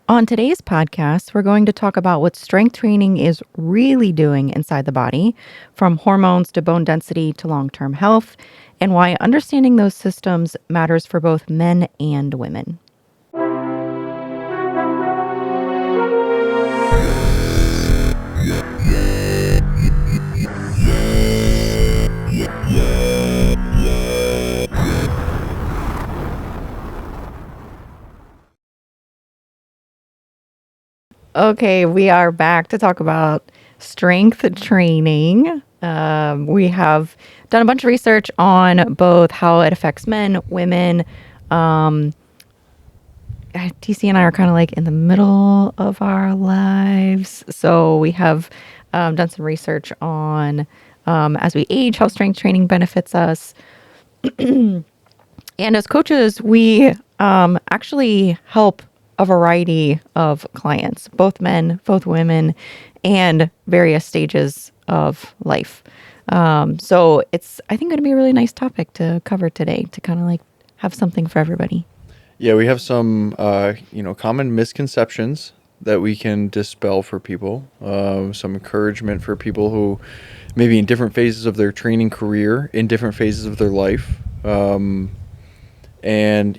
On today's podcast, we're going to talk about what strength training is really doing inside the body, from hormones to bone density to long term health, and why understanding those systems matters for both men and women. Okay, we are back to talk about strength training. We have done a bunch of research on both how it affects men, women. TC and I are kind of like in the middle of our lives. So we have done some research on as we age, how strength training benefits us. And as coaches, we actually help a variety of clients, both men, both women, and various stages of life. So it's, I think, going to be a really nice topic to cover today to kind of like have something for everybody. Yeah, we have some, common misconceptions that we can dispel for people. Some encouragement for people who maybe in different phases of their training career, in different phases of their life. And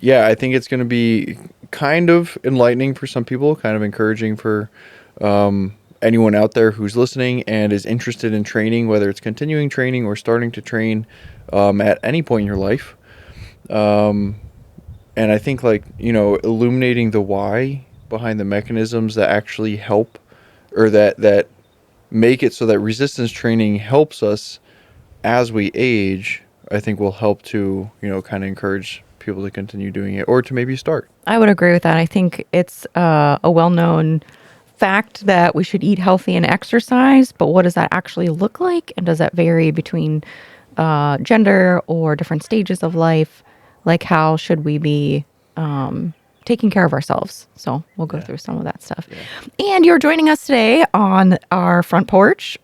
yeah, I think it's going to be kind of enlightening for some people, kind of encouraging for anyone out there who's listening and is interested in training, whether it's continuing training or starting to train at any point in your life. And I think illuminating the why behind the mechanisms that actually help or that make it so that resistance training helps us as we age, I think will help to, kind of encourage people to continue doing it or to maybe start. I would agree with that. I think it's a well-known fact that we should eat healthy and exercise, but what does that actually look like? And does that vary between gender or different stages of life? Like, how should we be taking care of ourselves? So we'll go through some of that stuff. Yeah. And you're joining us today on our front porch.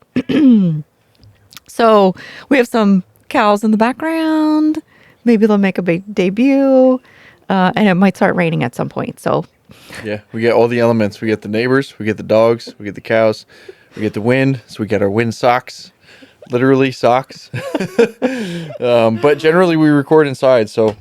So we have some cows in the background. Maybe they'll make a big debut, and it might start raining at some point. So yeah, we get all the elements. We get the neighbors, we get the dogs, we get the cows, we get the wind. So we get our wind socks, literally socks. But generally we record inside. So,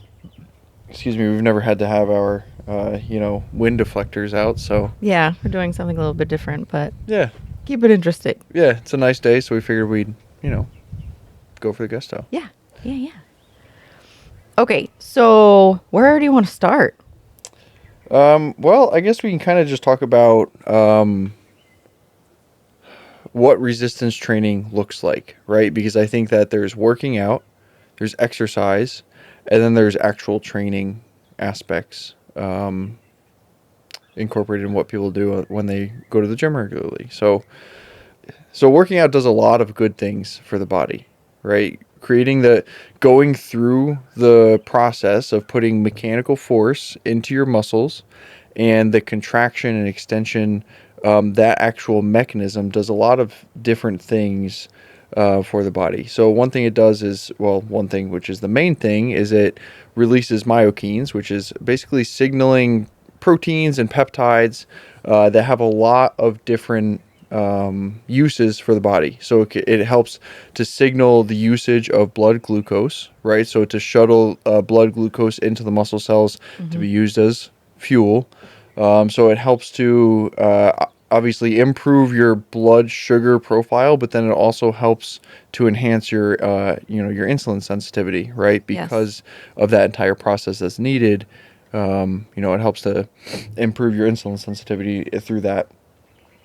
excuse me, we've never had to have our, wind deflectors out. So yeah, we're doing something a little bit different, but yeah, keep it interesting. Yeah, it's a nice day. So we figured we'd, go for the gusto. Yeah. Okay, so where do you want to start? Well, I guess we can kind of just talk about what resistance training looks like, right? Because I think that there's working out, there's exercise, and then there's actual training aspects incorporated in what people do when they go to the gym regularly. So working out does a lot of good things for the body, right? Going through the process of putting mechanical force into your muscles and the contraction and extension, that actual mechanism does a lot of different things for the body. So one thing it does is, one thing, which is the main thing, is it releases myokines, which is basically signaling proteins and peptides that have a lot of different uses for the body. So it helps to signal the usage of blood glucose, right? So to shuttle blood glucose into the muscle cells to be used as fuel. So it helps to obviously improve your blood sugar profile, but then it also helps to enhance your your insulin sensitivity, right? Because of that entire process that's needed. It helps to improve your insulin sensitivity through that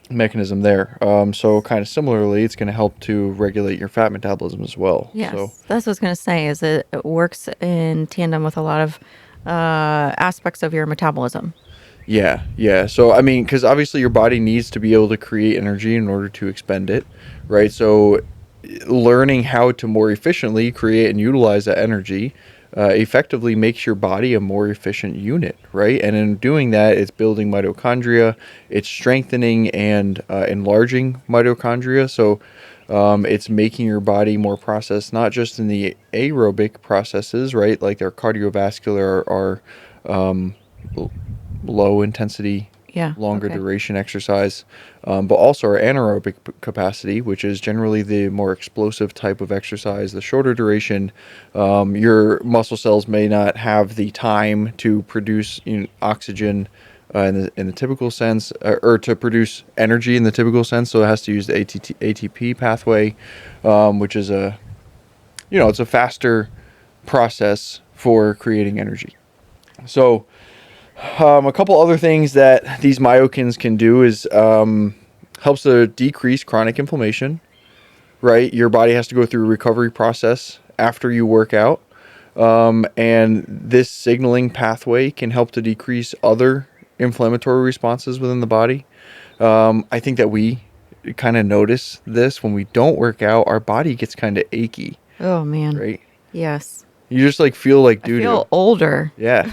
mechanism there. So kind of similarly, it's going to help to regulate your fat metabolism as well. Yes, So that's what I was going to say, is it works in tandem with a lot of aspects of your metabolism. yeah. So, I mean, because obviously your body needs to be able to create energy in order to expend it, right? So learning how to more efficiently create and utilize that energy effectively makes your body a more efficient unit, right? And in doing that, it's building mitochondria, it's strengthening and enlarging mitochondria. So it's making your body more processed, not just in the aerobic processes, right? Like their cardiovascular or low intensity Yeah. longer Okay. duration exercise, but also our anaerobic capacity, which is generally the more explosive type of exercise. The shorter duration, your muscle cells may not have the time to produce oxygen in the typical sense, or to produce energy in the typical sense. So it has to use the ATP pathway, which is it's a faster process for creating energy. So a couple other things that these myokines can do is helps to decrease chronic inflammation, right? Your body has to go through a recovery process after you work out. And this signaling pathway can help to decrease other inflammatory responses within the body. I think that we kind of notice this when we don't work out, our body gets kind of achy, Oh man. right? Yes. You just like feel like I doo-doo. feel older. Yeah.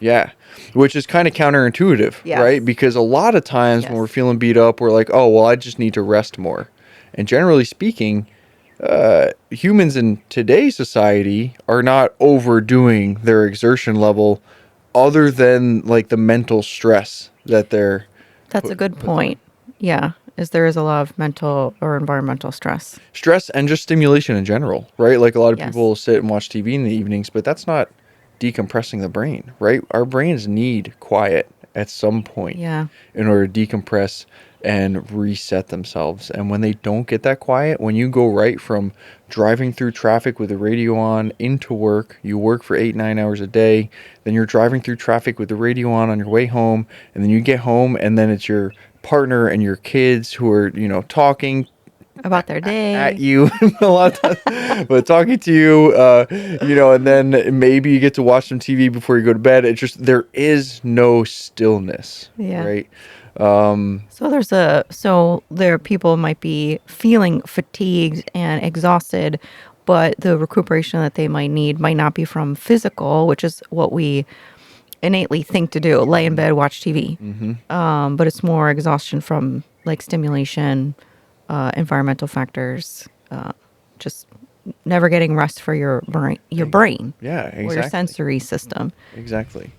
Yeah. Which is kind of counterintuitive, Yes. right? Because a lot of times when Yes. we're feeling beat up, we're like, oh, well, I just need to rest more. And generally speaking, humans in today's society are not overdoing their exertion level other than like the mental stress that they're That's a good point. Yeah. Is there is a lot of mental or environmental stress. stress and just stimulation in general, right? Like a lot of Yes. people sit and watch TV in the evenings, but that's not decompressing the brain, right? Our brains need quiet at some point Yeah. in order to decompress and reset themselves. And when they don't get that quiet, when you go right from driving through traffic with the radio on into work, you work for 8, 9 hours a day, then you're driving through traffic with the radio on your way home, and then you get home and then it's your partner and your kids who are, talking About their day. at you a lot of times, but talking to you, and then maybe you get to watch some TV before you go to bed. It's just, there is no stillness, Yeah. right? So there people might be feeling fatigued and exhausted, but the recuperation that they might need might not be from physical, which is what we innately think to do, lay in bed, watch TV. But it's more exhaustion from like stimulation, environmental factors, just never getting rest for your brain Yeah, or your exactly. sensory system. Exactly.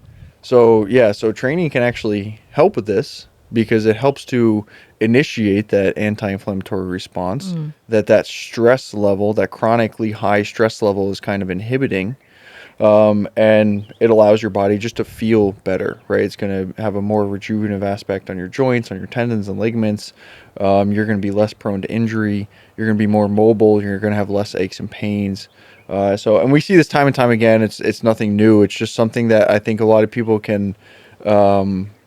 So training can actually help with this because it helps to initiate that anti-inflammatory response that stress level, that chronically high stress level is kind of inhibiting. And it allows your body just to feel better, right? It's going to have a more rejuvenative aspect on your joints, on your tendons and ligaments. You're going to be less prone to injury. You're going to be more mobile. You're going to have less aches and pains. And we see this time and time again. It's nothing new. It's just something that I think a lot of people can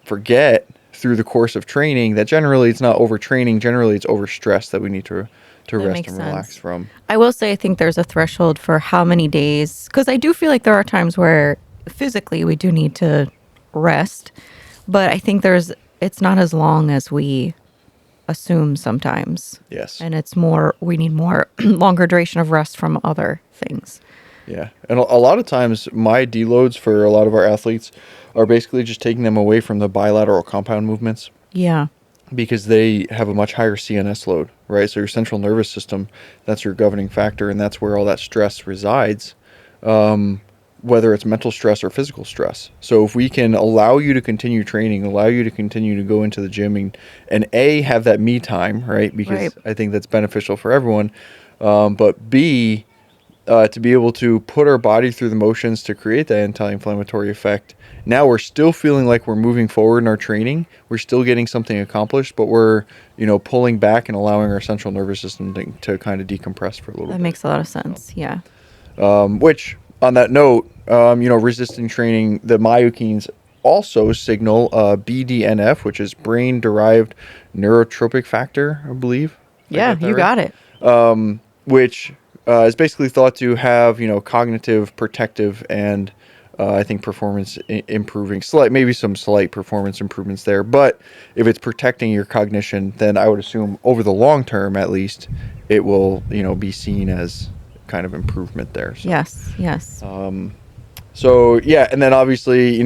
forget through the course of training, that generally it's not overtraining. Generally it's overstress that we need to That rest makes and sense. relax from. I will say I think there's a threshold for how many days, because I do feel like there are times where physically we do need to rest, but I think it's not as long as we assume sometimes. Yes. And we need more longer duration of rest from other things. Yeah. And a lot of times my deloads for a lot of our athletes are basically just taking them away from the bilateral compound movements Yeah. because they have a much higher CNS load, right? So your central nervous system, that's your governing factor, and that's where all that stress resides, whether it's mental stress or physical stress. So if we can allow you to continue training, allow you to continue to go into the gym and A, have that me time, right? Because Right. I think that's beneficial for everyone. But B, to be able to put our body through the motions to create that anti-inflammatory effect. Now we're still feeling like we're moving forward in our training. We're still getting something accomplished, but we're, pulling back and allowing our central nervous system to kind of decompress for a little That bit. makes a lot of sense. Yeah. Which, on that note, resistant training, the myokines also signal BDNF, which is brain-derived neurotropic factor, I believe. Yeah, you got it. Which is basically thought to have, cognitive, protective, and I think performance improving, maybe some slight performance improvements there. But if it's protecting your cognition, then I would assume over the long term, at least, it will, be seen as kind of improvement there. So. Yes. Yes. So yeah, and then obviously,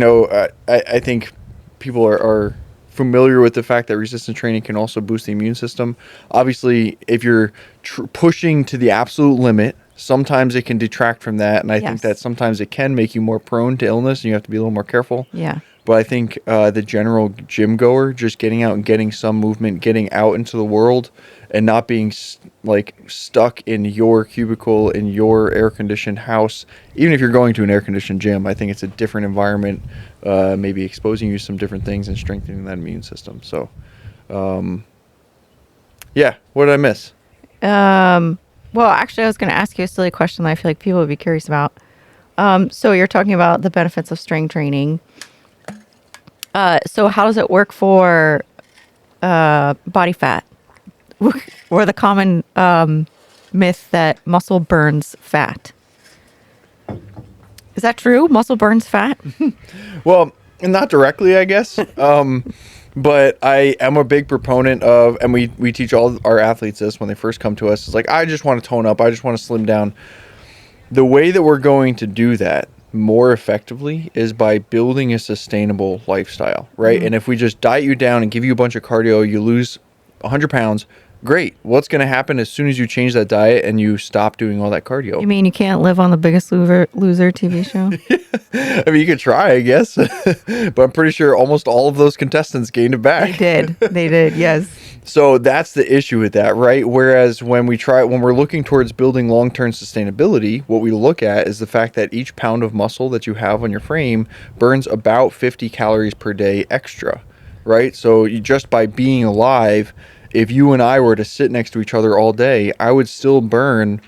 I think people are familiar with the fact that resistance training can also boost the immune system. Obviously, if you're pushing to the absolute limit, sometimes it can detract from that, and I think Yes. that sometimes it can make you more prone to illness, and you have to be a little more careful. Yeah. But I think the general gym goer, just getting out and getting some movement, getting out into the world, and not being like stuck in your cubicle in your air conditioned house. Even if you're going to an air conditioned gym, I think it's a different environment, maybe exposing you to some different things and strengthening that immune system. So, yeah, what did I miss? Well, actually, I was going to ask you a silly question that I feel like people would be curious about. So you're talking about the benefits of strength training. So how does it work for body fat? Or the common myth that muscle burns fat. Is that true? Muscle burns fat? Well, not directly, I guess. But I am a big proponent of, and we teach all our athletes this when they first come to us. It's like, I just want to tone up. I just want to slim down. The way that we're going to do that more effectively is by building a sustainable lifestyle, right? Mm-hmm. And if we just diet you down and give you a bunch of cardio, you lose 100 pounds. Great. What's going to happen as soon as you change that diet and you stop doing all that cardio? You mean you can't live on The Biggest Loser TV show? I mean, you could try, I guess. But I'm pretty sure almost all of those contestants gained it back. They did, yes. So that's the issue with that, right? Whereas when we're looking towards building long-term sustainability, what we look at is the fact that each pound of muscle that you have on your frame burns about 50 calories per day extra, right? So just by being alive, if you and I were to sit next to each other all day, I would still burn,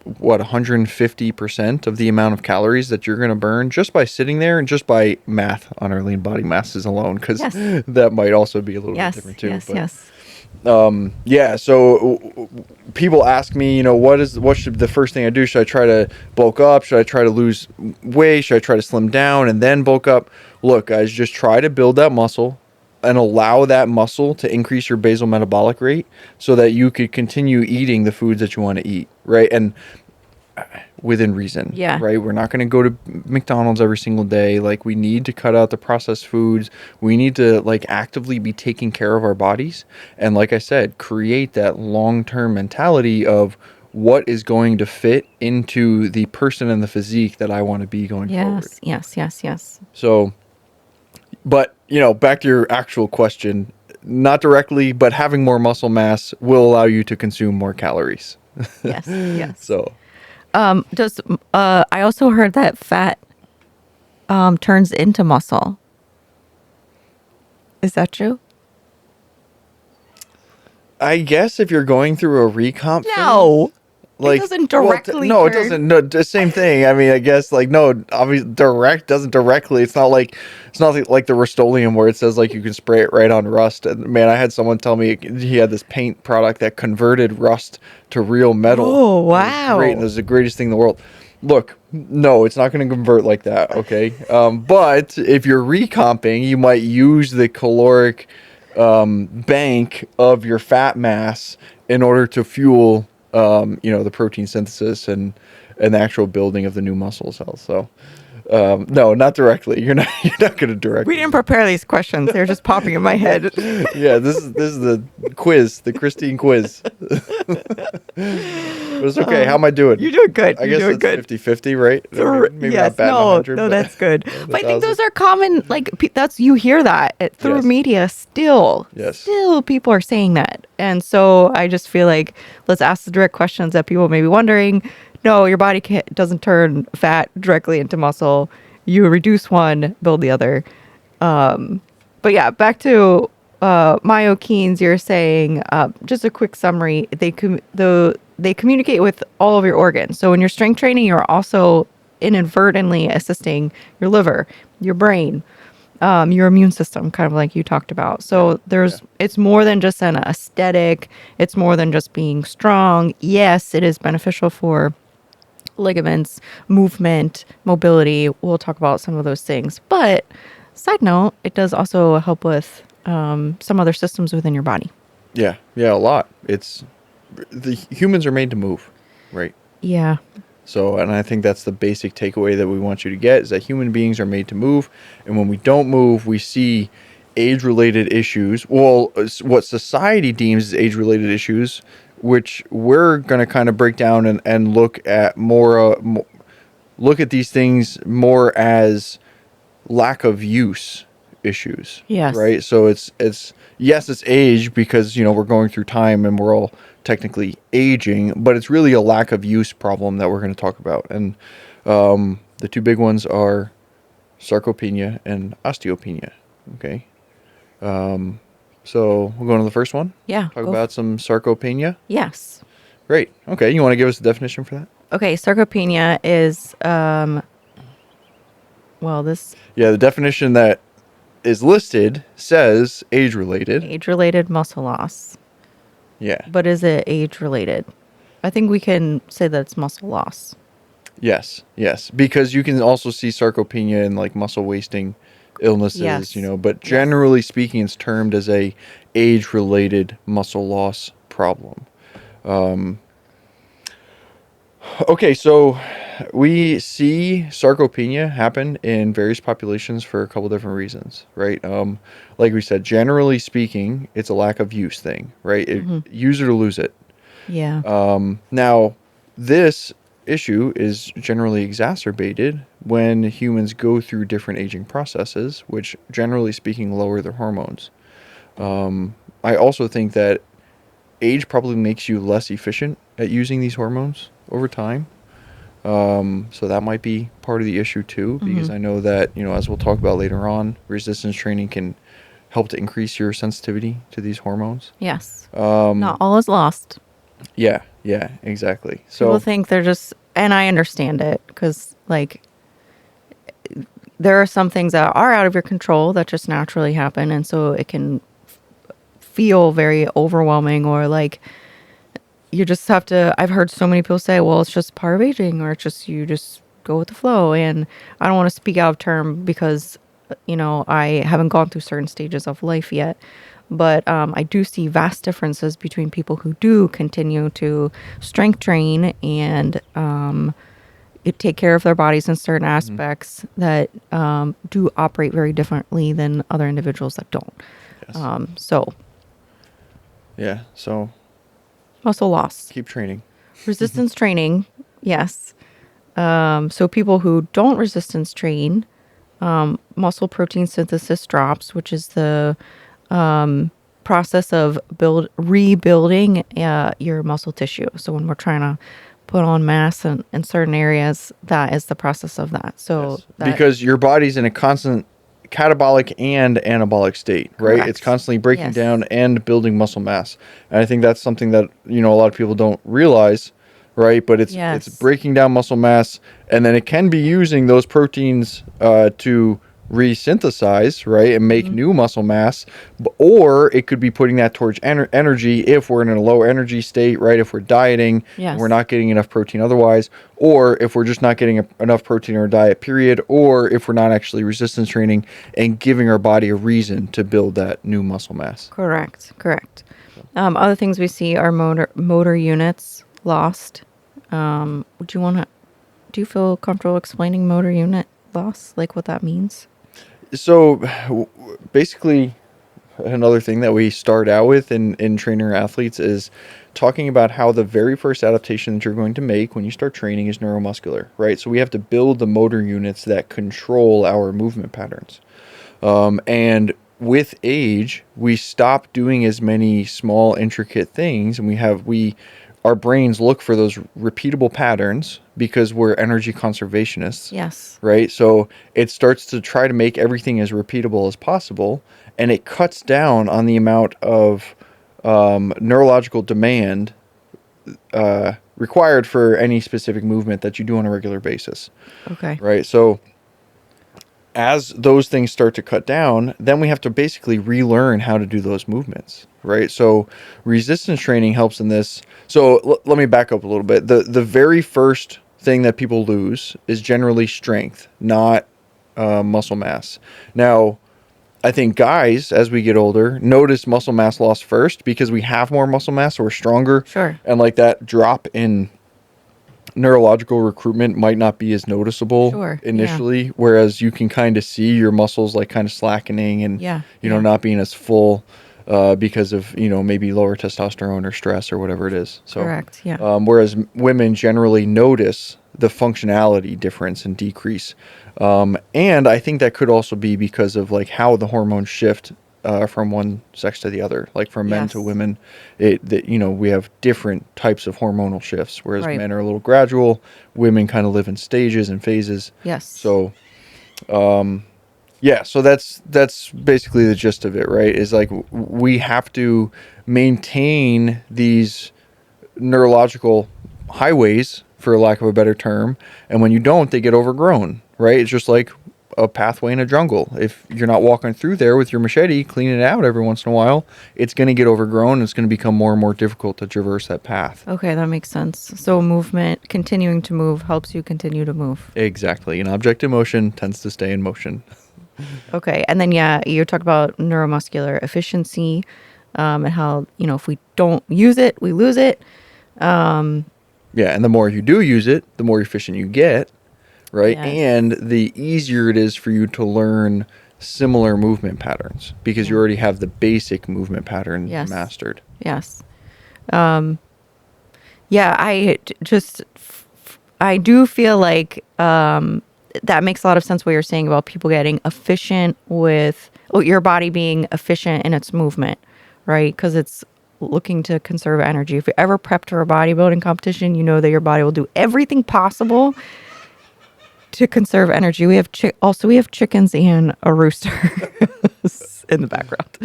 150% of the amount of calories that you're going to burn just by sitting there and just by math on our lean body masses alone, because that might also be a little bit different too. So people ask me, what should the first thing I do? Should I try to bulk up? Should I try to lose weight? Should I try to slim down and then bulk up? Look, guys, just try to build that muscle and allow that muscle to increase your basal metabolic rate so that you could continue eating the foods that you want to eat, right? And within reason, right? We're not going to go to McDonald's every single day. Like, we need to cut out the processed foods. We need to actively be taking care of our bodies. And like I said, create that long-term mentality of what is going to fit into the person and the physique that I want to be going forward. Yes. So, but, back to your actual question, not directly, but having more muscle mass will allow you to consume more calories. Yes. So, I also heard that fat turns into muscle. Is that true? I guess if you're going through a recomp phase, it doesn't directly. It doesn't. No, the same thing. I mean, I guess obviously doesn't directly. It's not like the Rust-Oleum where it says you can spray it right on rust. And man, I had someone tell me he had this paint product that converted rust to real metal. Oh wow! Great, and it was the greatest thing in the world. Look, no, it's not going to convert like that. Okay, but if you're recomping, you might use the caloric bank of your fat mass in order to fuel the protein synthesis and the actual building of the new muscle cells. So no, not directly. You're not going to directly. We didn't prepare these questions. They're just popping in my head. Yeah, this is the quiz, the Christine quiz. But it's okay. How am I doing? You're doing good. I guess it's 50-50, right? Maybe not bad. No, that's good. But I think those are common. You hear that through media still. Yes. Still, people are saying that, and so I just feel like let's ask the direct questions that people may be wondering. No, your body doesn't turn fat directly into muscle. You reduce one, build the other. But yeah, back to myokines. You're saying just a quick summary. They communicate with all of your organs. So when you're strength training, you're also inadvertently assisting your liver, your brain, your immune system, kind of like you talked about. So it's more than just an aesthetic. It's more than just being strong. Yes, it is beneficial for ligaments, movement, mobility. We'll talk about some of those things. But side note, it does also help with some other systems within your body. Yeah, a lot. The humans are made to move, right? Yeah. So, and I think that's the basic takeaway that we want you to get is that human beings are made to move. And when we don't move, we see age-related issues. Well, what society deems as age-related issues, which we're going to kind of break down and look at more, look at these things more as lack of use issues. Yes. Right. So it's yes, it's age because, we're going through time and we're all technically aging, but it's really a lack of use problem that we're going to talk about. And the two big ones are sarcopenia and osteopenia. Okay. So we'll go into the first one. Yeah. Talk about some sarcopenia. Yes. Great. Okay. You want to give us a definition for that? Okay. Sarcopenia is, Yeah, the definition that is listed says age-related. age-related muscle loss. Yeah. But is it age-related? I think we can say that it's muscle loss. Yes. Because you can also see sarcopenia in like muscle wasting illnesses, Yes. But generally speaking, it's termed as a age-related muscle loss problem. Okay, so we see sarcopenia happen in various populations for a couple different reasons, right? Like we said, generally speaking, it's a lack of use thing, right? Use it or lose it. Yeah. Now, this issue is generally exacerbated when humans go through different aging processes, which generally speaking lower their hormones. I also think that age probably makes you less efficient at using these hormones over time. So that might be part of the issue too, because I know that, as we'll talk about later on, resistance training can help to increase your sensitivity to these hormones. Yes. Not all is lost. Yeah, exactly. So People think they're just, and I understand it, because like there are some things that are out of your control that just naturally happen, and so it can feel very overwhelming, or like you just have to. I've heard so many people say, well, it's just part of aging, or it's just you just go with the flow. And I don't want to speak out of term because I haven't gone through certain stages of life yet, but I do see vast differences between people who do continue to strength train and take care of their bodies in certain aspects that do operate very differently than other individuals that don't. yes. So Muscle loss. keep training. Resistance training, yes. So people who don't resistance train, muscle protein synthesis drops, which is the process of rebuilding your muscle tissue. So when we're trying to put on mass in certain areas, that is the process of that. So because your body's in a constant catabolic and anabolic state, right? Correct. It's constantly breaking Yes. down and building muscle mass. And I think that's something that, a lot of people don't realize, right? But it's breaking down muscle mass, and then it can be using those proteins to resynthesize, right, and make new muscle mass, or it could be putting that towards energy if we're in a low energy state, right? If we're dieting, and we're not getting enough protein otherwise, or if we're just not getting enough protein in our diet, period, or if we're not actually resistance training and giving our body a reason to build that new muscle mass. Correct. Other things we see are motor units lost. Do you feel comfortable explaining motor unit loss, like what that means? So basically, another thing that we start out with in trainer athletes is talking about how the very first adaptation that you're going to make when you start training is neuromuscular, right? So we have to build the motor units that control our movement patterns. And with age, we stop doing as many small, intricate things, and our brains look for those repeatable patterns because we're energy conservationists. Yes. Right? So it starts to try to make everything as repeatable as possible, and it cuts down on the amount of neurological demand required for any specific movement that you do on a regular basis. Okay. Right? So as those things start to cut down, then we have to basically relearn how to do those movements, right? So resistance training helps in this. So let me back up a little bit. The very first thing that people lose is generally strength, not muscle mass. Now, I think guys, as we get older, notice muscle mass loss first because we have more muscle mass, so we're stronger. Sure. And like that drop in neurological recruitment might not be as noticeable initially, whereas you can kind of see your muscles like kind of slackening and not being as full. because of, maybe lower testosterone or stress or whatever it is. So, Correct. Yeah. whereas women generally notice the functionality difference and decrease. And I think that could also be because of like how the hormones shift from one sex to the other, like from men to Yes. women. We have different types of hormonal shifts, whereas Right. men are a little gradual. Women kind of live in stages and phases. Yes. So, yeah, so that's basically the gist of it, right? Is like we have to maintain these neurological highways, for lack of a better term, and when you don't, they get overgrown, right? It's just like a pathway in a jungle. If you're not walking through there with your machete, cleaning it out every once in a while, it's going to get overgrown, and it's going to become more and more difficult to traverse that path. Okay, that makes sense. So movement, continuing to move, helps you continue to move. Exactly. An object in motion tends to stay in motion. Okay, and then you talk about neuromuscular efficiency, and how if we don't use it, we lose it. Yeah, and the more you do use it, the more efficient you get, right? Yes. And the easier it is for you to learn similar movement patterns because you already have the basic movement pattern Yes. mastered. Yes. Yeah, I do feel like that makes a lot of sense what you're saying about people getting efficient with your body being efficient in its movement, right? Because it's looking to conserve energy. If you ever prepped for a bodybuilding competition, you know that your body will do everything possible to conserve energy. We have we have chickens and a rooster in the background.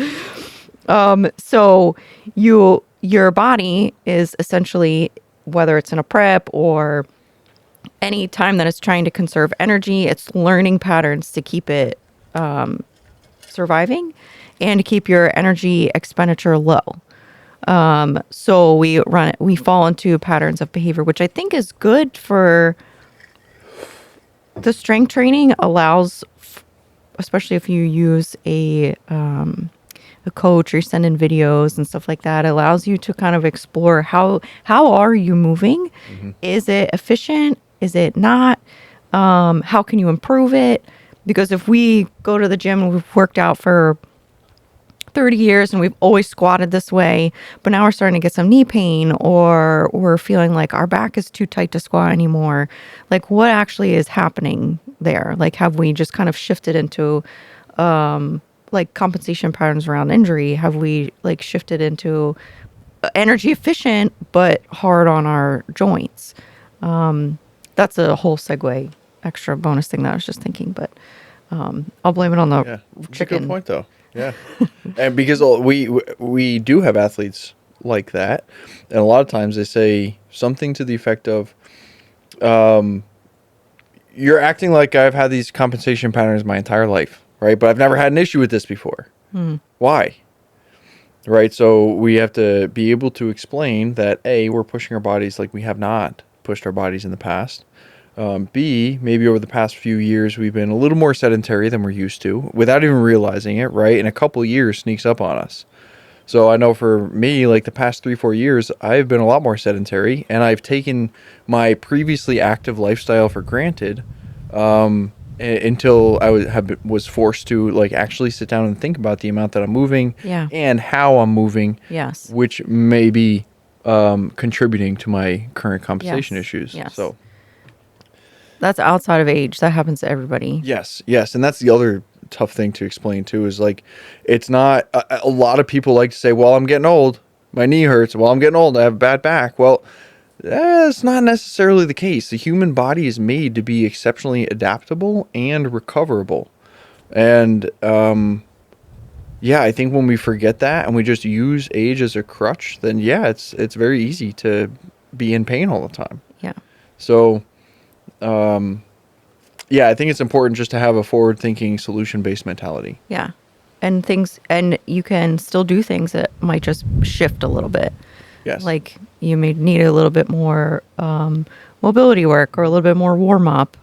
So your body is essentially, whether it's in a prep or any time that it's trying to conserve energy, it's learning patterns to keep it surviving and to keep your energy expenditure low. So we fall into patterns of behavior, which I think is good for the strength training. Allows, especially if you use a coach or send in videos and stuff like that, allows you to kind of explore how are you moving? Mm-hmm. Is it efficient? Is it not? How can you improve it? Because if we go to the gym and we've worked out for 30 years and we've always squatted this way, but now we're starting to get some knee pain, or we're feeling like our back is too tight to squat anymore. Like, what actually is happening there? Like, have we just kind of shifted into like compensation patterns around injury? Have we like shifted into energy efficient but hard on our joints? That's a whole segue, extra bonus thing that I was just thinking, but I'll blame it on the That's chicken. a good point, though. Yeah, and because we do have athletes like that, and a lot of times they say something to the effect of, "You're acting like I've had these compensation patterns my entire life, right? But I've never had an issue with this before. Why?" Right? So we have to be able to explain that A, we're pushing our bodies like we have not pushed our bodies in the past. B, maybe over the past few years, we've been a little more sedentary than we're used to without even realizing it, right? And a couple years sneaks up on us. So I know for me, like the past 3-4 years, I've been a lot more sedentary, and I've taken my previously active lifestyle for granted until I was forced to like actually sit down and think about the amount that I'm moving and how I'm moving, which may be contributing to my current compensation issues. So that's outside of age. That happens to everybody. Yes. And that's the other tough thing to explain too, is like, it's not, a lot of people like to say, well, I'm getting old. My knee hurts. Well, I'm getting old. I have a bad back. Well, that's not necessarily the case. The human body is made to be exceptionally adaptable and recoverable. And, I think when we forget that and we just use age as a crutch, then it's very easy to be in pain all the time. Yeah. So, I think it's important just to have a forward-thinking, solution-based mentality. Yeah. And you can still do things that might just shift a little bit. Yes. Like you may need a little bit more mobility work or a little bit more warm-up.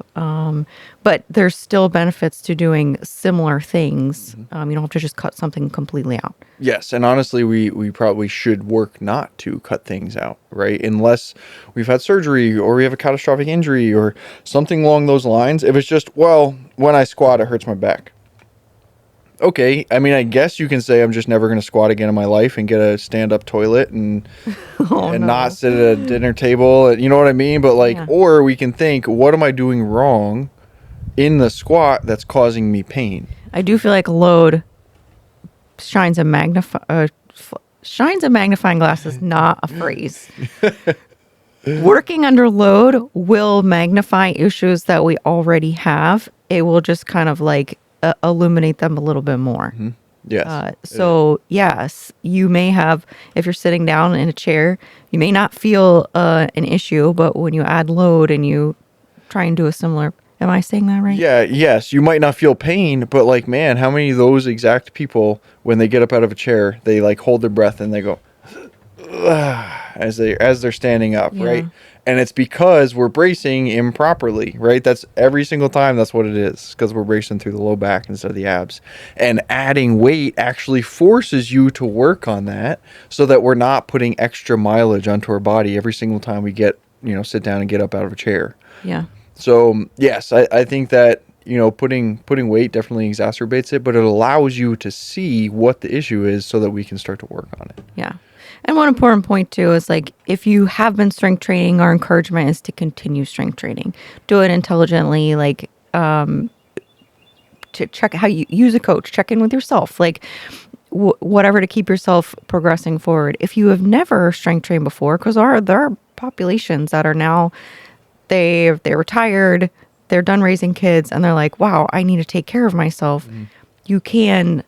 But there's still benefits to doing similar things. You don't have to just cut something completely out. Yes, and honestly, we probably should work not to cut things out, right? Unless we've had surgery or we have a catastrophic injury or something along those lines. If it's just, well, when I squat, it hurts my back. Okay, I mean, I guess you can say I'm just never going to squat again in my life and get a stand-up toilet Oh and not no. sit at a dinner table. You know what I mean? But like, Yeah. or we can think, what am I doing wrong in the squat that's causing me pain? I do feel like load shines a shines a magnifying glass is not a phrase. Working under load will magnify issues that we already have. It will just kind of like illuminate them a little bit more. Yes. So yes, you may have, if you're sitting down in a chair, you may not feel an issue, but when you add load and you try and do a similar, am I saying that right? Yeah, yes, you might not feel pain, but like, man, how many of those exact people, when they get up out of a chair, they like hold their breath and they go, as they're standing up, Yeah. right? And it's because we're bracing improperly, right? That's every single time. That's what it is, because we're bracing through the low back instead of the abs. And adding weight actually forces you to work on that, so that we're not putting extra mileage onto our body every single time we get, sit down and get up out of a chair. Yeah. So yes, I think that putting weight definitely exacerbates it, but it allows you to see what the issue is so that we can start to work on it. Yeah. And one important point too is like if you have been strength training, our encouragement is to continue strength training. Do it intelligently, like to check how you use a coach, check in with yourself, like whatever to keep yourself progressing forward. If you have never strength trained before, because there are populations that are now they're retired, they're done raising kids, and they're like, wow, I need to take care of myself. You can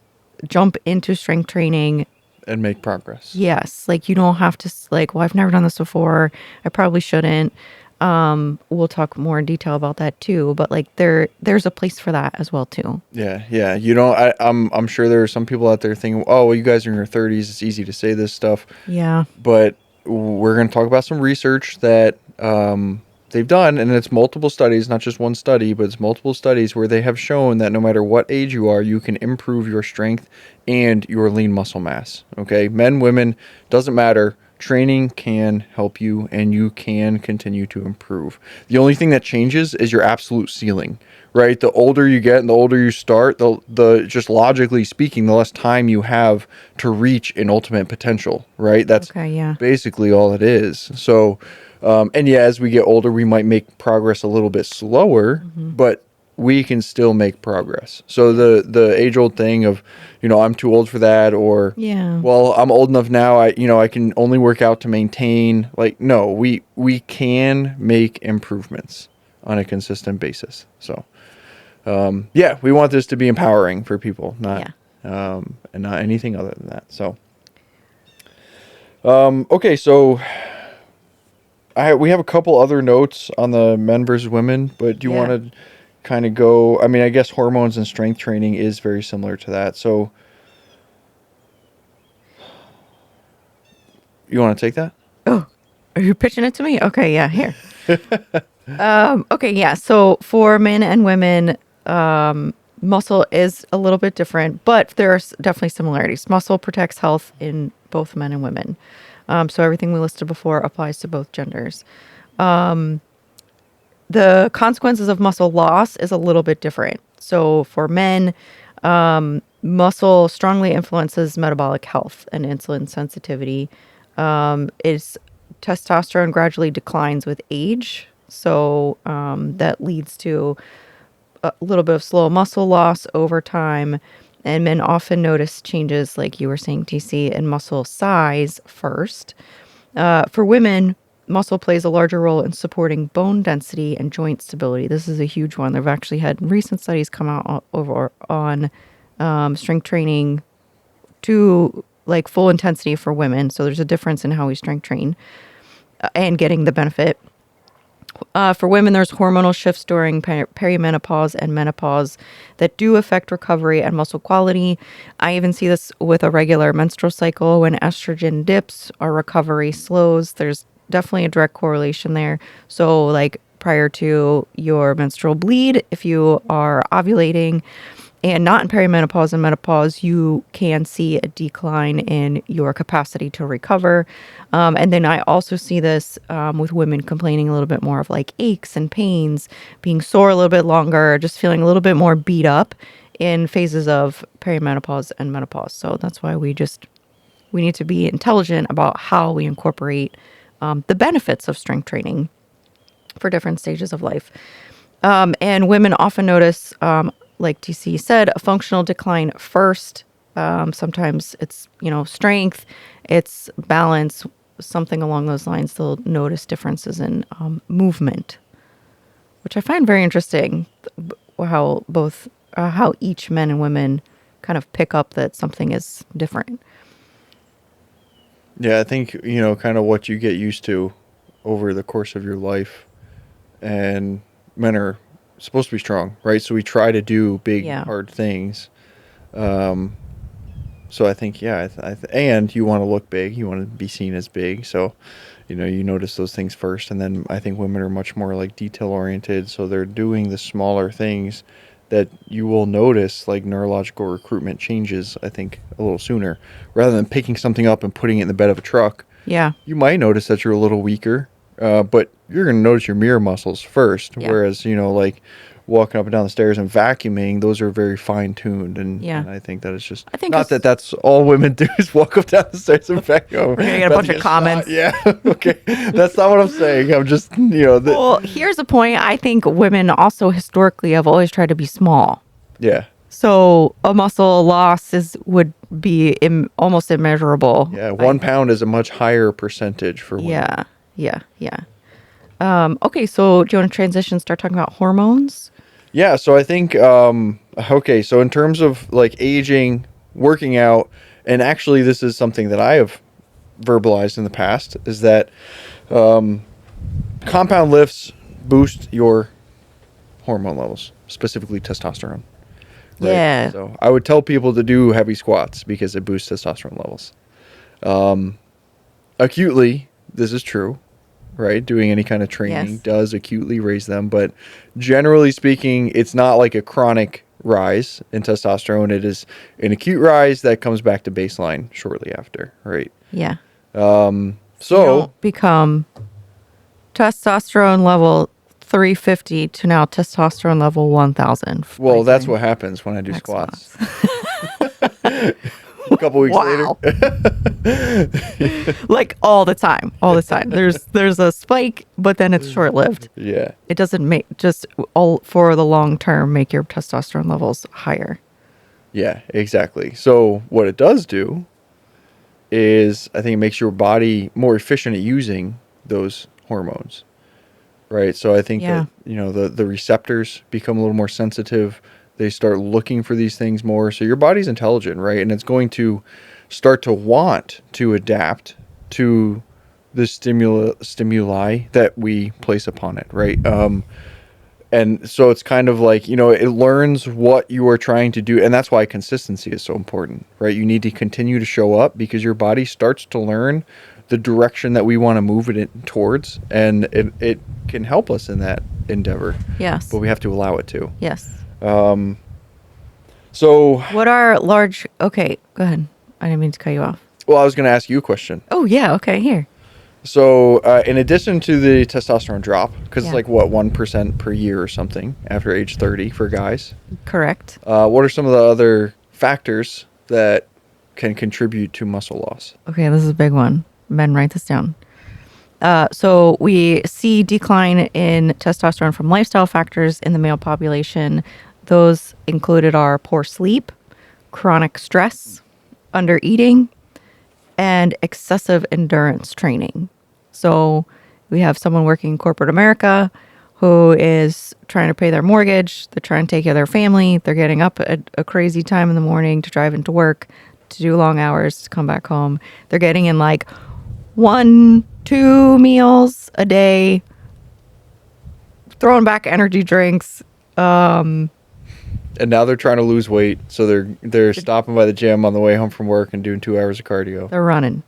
jump into strength training And make progress. Yes, like you don't have to like, well, I've never done this before. I probably shouldn't. We'll talk more in detail about that too. But like there's a place for that as well too. Yeah, yeah. I'm sure there are some people out there thinking, oh, well, you guys are in your 30s. It's easy to say this stuff. Yeah. But we're going to talk about some research that they've done, and it's multiple studies, not just one study, but it's multiple studies where they have shown that no matter what age you are, you can improve your strength and your lean muscle mass. Okay, men, women, doesn't matter. Training can help you, and you can continue to improve. The only thing that changes is your absolute ceiling, right? The older you get and the older you start, the just logically speaking, the less time you have to reach an ultimate potential, right? That's Okay, yeah. basically all it is. So, and yeah, as we get older, we might make progress a little bit slower, but we can still make progress. So the age old thing of, I'm too old for that, or Yeah. well, I'm old enough now, I can only work out to maintain. Like, no, we can make improvements on a consistent basis. So, yeah, we want this to be empowering for people, not and not anything other than that. So, okay, so we have a couple other notes on the men versus women, but do you want to kind of go? I mean, I guess hormones and strength training is very similar to that. So, you want to take that? Oh, are you pitching it to me? Okay, yeah, here. Okay, yeah. So for men and women, muscle is a little bit different, but there are definitely similarities. Muscle protects health in both men and women. So everything we listed before applies to both genders. The consequences of muscle loss is a little bit different. So for men, muscle strongly influences metabolic health and insulin sensitivity. Is testosterone gradually declines with age. So that leads to a little bit of slow muscle loss over time. And men often notice changes, like you were saying, TC, in muscle size first. For women, muscle plays a larger role in supporting bone density and joint stability. This is a huge one. They've actually had recent studies come out over on strength training to like full intensity for women. So there's a difference in how we strength train and getting the benefit. For women, there's hormonal shifts during perimenopause and menopause that do affect recovery and muscle quality. I even see this with a regular menstrual cycle. When estrogen dips, our recovery slows. There's definitely a direct correlation there. So like prior to your menstrual bleed, if you are ovulating and not in perimenopause and menopause, you can see a decline in your capacity to recover. And then I also see this with women complaining a little bit more of like aches and pains, being sore a little bit longer, just feeling a little bit more beat up in phases of perimenopause and menopause. So that's why we need to be intelligent about how we incorporate the benefits of strength training for different stages of life. And women often notice, like TC said, a functional decline first. Sometimes it's, strength, it's balance, something along those lines. They'll notice differences in movement, which I find very interesting, how each men and women kind of pick up that something is different. Yeah, I think, kind of what you get used to over the course of your life. And men are supposed to be strong, right? So we try to do big, hard things. So I think, and you want to look big. You want to be seen as big. So, you notice those things first. And then I think women are much more like detail oriented. So they're doing the smaller things that you will notice, like neurological recruitment changes, I think, a little sooner. Rather than picking something up and putting it in the bed of a truck. Yeah. You might notice that you're a little weaker, but you're going to notice your mirror muscles first. Yeah. Whereas, like walking up and down the stairs and vacuuming, those are very fine-tuned. And I think that it's just, not that that's all women do is walk up down the stairs and vacuum. We're going to get a bunch of comments. Yeah. Okay. That's not what I'm saying. I'm just, Well, here's a point. I think women also historically have always tried to be small. Yeah. So a muscle loss would be almost immeasurable. Yeah. 1 pound is a much higher percentage for women. Yeah. Okay. So do you want to transition, start talking about hormones? Yeah, so I think, so in terms of like aging, working out, and actually this is something that I have verbalized in the past, is that compound lifts boost your hormone levels, specifically testosterone. Right? Yeah. So I would tell people to do heavy squats because it boosts testosterone levels. Acutely, this is true. Right, doing any kind of training does acutely raise them, but generally speaking, it's not like a chronic rise in testosterone. It is an acute rise that comes back to baseline shortly after, right? Yeah. So you don't become testosterone level 350 to now testosterone level 1000. Well, that's what happens when I do squats. A couple weeks later. Like all the time. There's a spike, but then it's short-lived. Yeah. It doesn't make just all for the long term make your testosterone levels higher. Yeah, exactly. So what it does do is I think it makes your body more efficient at using those hormones. Right? So I think that, the receptors become a little more sensitive. They start looking for these things more. So your body's intelligent, right? And it's going to start to want to adapt to the stimuli that we place upon it, right? And so it's kind of like, it learns what you are trying to do. And that's why consistency is so important, right? You need to continue to show up because your body starts to learn the direction that we want to move it towards. And it can help us in that endeavor. Yes. But we have to allow it to. Yes. So what are large... Okay, go ahead. I didn't mean to cut you off. Well, I was going to ask you a question. Oh, yeah. Okay, here. So in addition to the testosterone drop, because it's like, 1% per year or something after age 30 for guys? Correct. What are some of the other factors that can contribute to muscle loss? Okay, this is a big one. Men, write this down. So we see decline in testosterone from lifestyle factors in the male population. Those included are poor sleep, chronic stress, under eating, and excessive endurance training. So we have someone working in corporate America who is trying to pay their mortgage. They're trying to take care of their family. They're getting up at a crazy time in the morning to drive into work, to do long hours, to come back home. They're getting in like 1-2 meals a day, throwing back energy drinks. And now they're trying to lose weight, so they're stopping by the gym on the way home from work and doing 2 hours of cardio. They're running.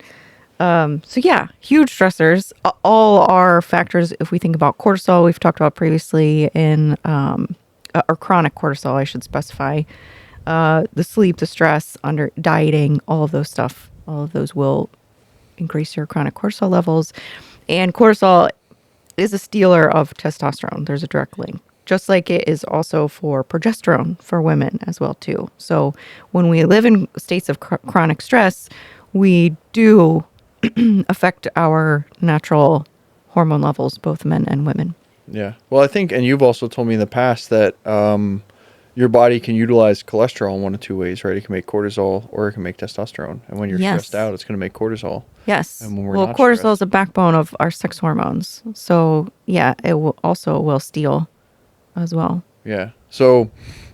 So yeah, huge stressors. All are factors. If we think about cortisol, we've talked about previously in or chronic cortisol, I should specify. The sleep, the stress, under dieting, all of those stuff. All of those will increase your chronic cortisol levels. And cortisol is a stealer of testosterone. There's a direct link. just like it is also for progesterone for women as well too. So when we live in states of chronic stress, we do affect our natural hormone levels, both men and women. Yeah. Well, I think, and you've also told me in the past that your body can utilize cholesterol in one of two ways, right? It can make cortisol or it can make testosterone. And when you're stressed out, it's going to make cortisol. Yes. And when we're Well, not cortisol stressed, is a backbone of our sex hormones. So yeah, it will steal as well. yeah. So,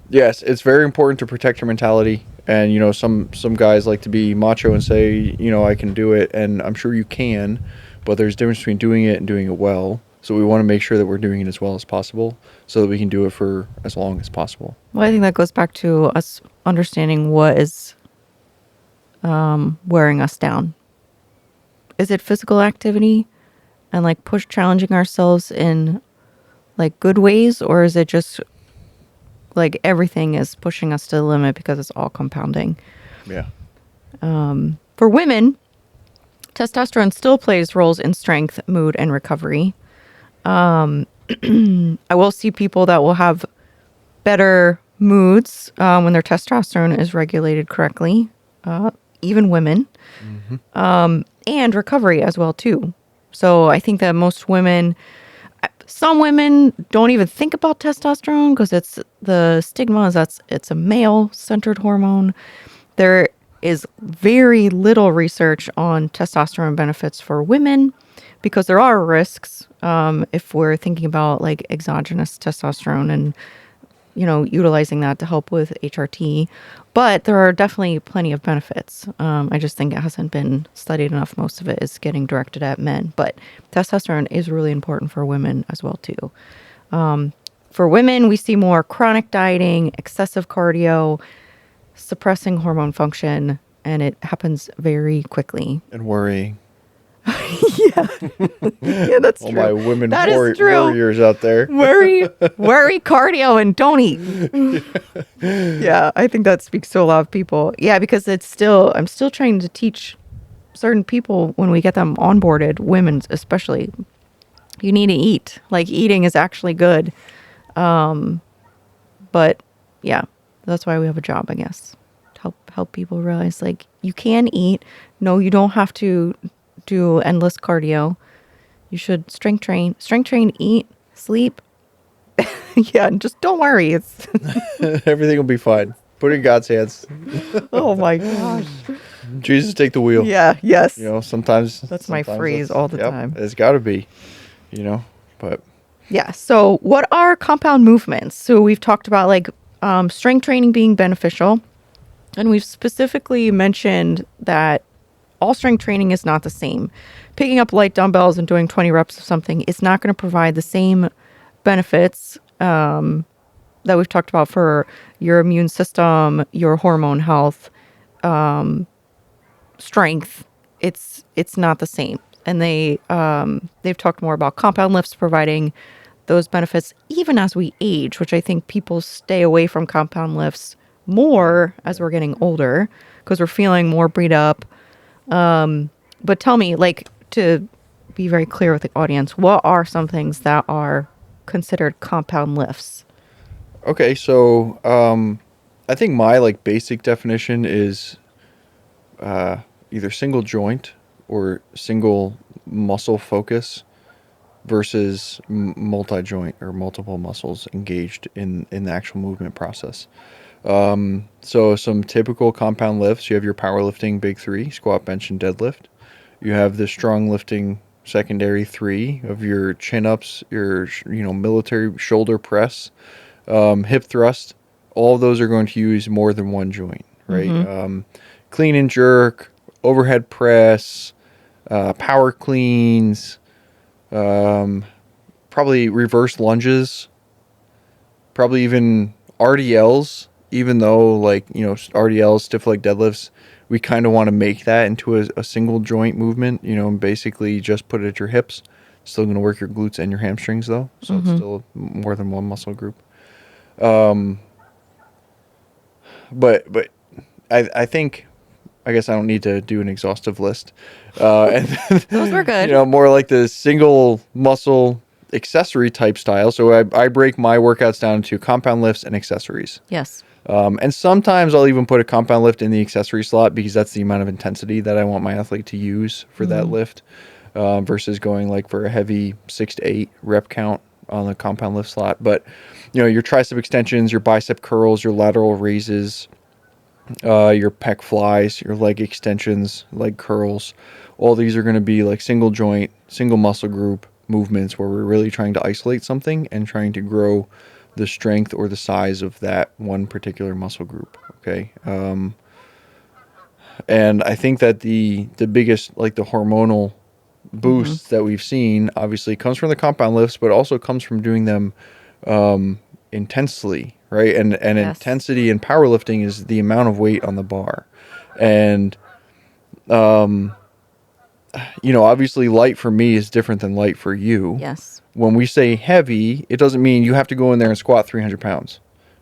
yes, it's very important to protect your mentality. And, some guys like to be macho and say, I can do it. And I'm sure you can, but there's a difference between doing it and doing it well. So we want to make sure that we're doing it as well as possible so that we can do it for as long as possible. Well, I think that goes back to us understanding what is wearing us down. Is it physical activity and like challenging ourselves in like good ways, or is it just like everything is pushing us to the limit because it's all compounding? Yeah. For women, testosterone still plays roles in strength, mood, and recovery. I will see people that will have better moods when their testosterone is regulated correctly, even women, and recovery as well too. So I think that some women don't even think about testosterone because the stigma is that it's a male-centered hormone. There is very little research on testosterone benefits for women because there are risks if we're thinking about like exogenous testosterone and utilizing that to help with HRT. But there are definitely plenty of benefits. I just think it hasn't been studied enough. Most of it is getting directed at men. But testosterone is really important for women as well, too. For women, we see more chronic dieting, excessive cardio, suppressing hormone function, and it happens very quickly. And worrying. Yeah. Yeah, that's All true. my women That is true. warriors out there. Worry cardio and don't eat. Yeah, I think that speaks to a lot of people. Yeah, because I'm still trying to teach certain people when we get them onboarded, women especially, you need to eat. Like eating is actually good. But yeah, that's why we have a job, I guess. To help people realize like you can eat. No, you don't have to do endless cardio. You should strength train, eat, sleep. Yeah, and just don't worry. It's Everything will be fine. Put it in God's hands. oh my gosh. Jesus, take the wheel. Yeah, yes. Sometimes That's my phrase all the time. It's got to be, but Yeah. So what are compound movements? So we've talked about like strength training being beneficial. And we've specifically mentioned that all strength training is not the same. Picking up light dumbbells and doing 20 reps of something is not going to provide the same benefits that we've talked about for your immune system, your hormone health, strength. It's not the same. And they've talked more about compound lifts providing those benefits even as we age, which I think people stay away from compound lifts more as we're getting older because we're feeling more beat up. But tell me, like, to be very clear with the audience, what are some things that are considered compound lifts? Okay, so I think my like basic definition is either single joint or single muscle focus versus multi-joint or multiple muscles engaged in the actual movement process. So some typical compound lifts, you have your powerlifting big three, squat, bench, and deadlift. You have the strong lifting secondary three of your chin-ups, your military shoulder press, hip thrust. All of those are going to use more than one joint, right? Mm-hmm. Clean and jerk, overhead press, power cleans, probably reverse lunges, probably even RDLs. Even though RDLs, stiff leg deadlifts, we kind of want to make that into a single joint movement, and basically just put it at your hips. Still going to work your glutes and your hamstrings though. So It's still more than one muscle group. But I think, I guess I don't need to do an exhaustive list. And Those were good. more like the single muscle accessory type style. So I break my workouts down into compound lifts and accessories. Yes. And sometimes I'll even put a compound lift in the accessory slot because that's the amount of intensity that I want my athlete to use for that lift, versus going like for a heavy 6 to 8 rep count on the compound lift slot. But, your tricep extensions, your bicep curls, your lateral raises, your pec flies, your leg extensions, leg curls, all these are going to be like single joint, single muscle group movements where we're really trying to isolate something and trying to grow the strength or the size of that one particular muscle group. Okay. And I think that the biggest, like the hormonal boosts that we've seen obviously comes from the compound lifts, but also comes from doing them intensely, right? And Yes. intensity in powerlifting is the amount of weight on the bar. And obviously light for me is different than light for you. Yes. When we say heavy, it doesn't mean you have to go in there and squat 300 pounds,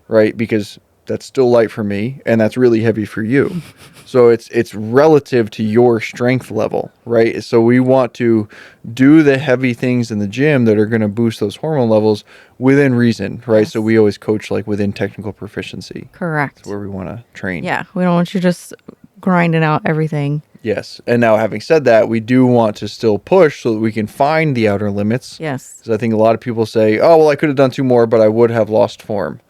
right? Because that's still light for me, and that's really heavy for you. So it's relative to your strength level, right? So we want to do the heavy things in the gym that are going to boost those hormone levels within reason, right? Yes. So we always coach like within technical proficiency. Correct. That's where we want to train. Yeah. We don't want you just grinding out everything. Yes. And now having said that, we do want to still push so that we can find the outer limits. Yes. Because I think a lot of people say, oh, well, I could have done 2 more, but I would have lost form.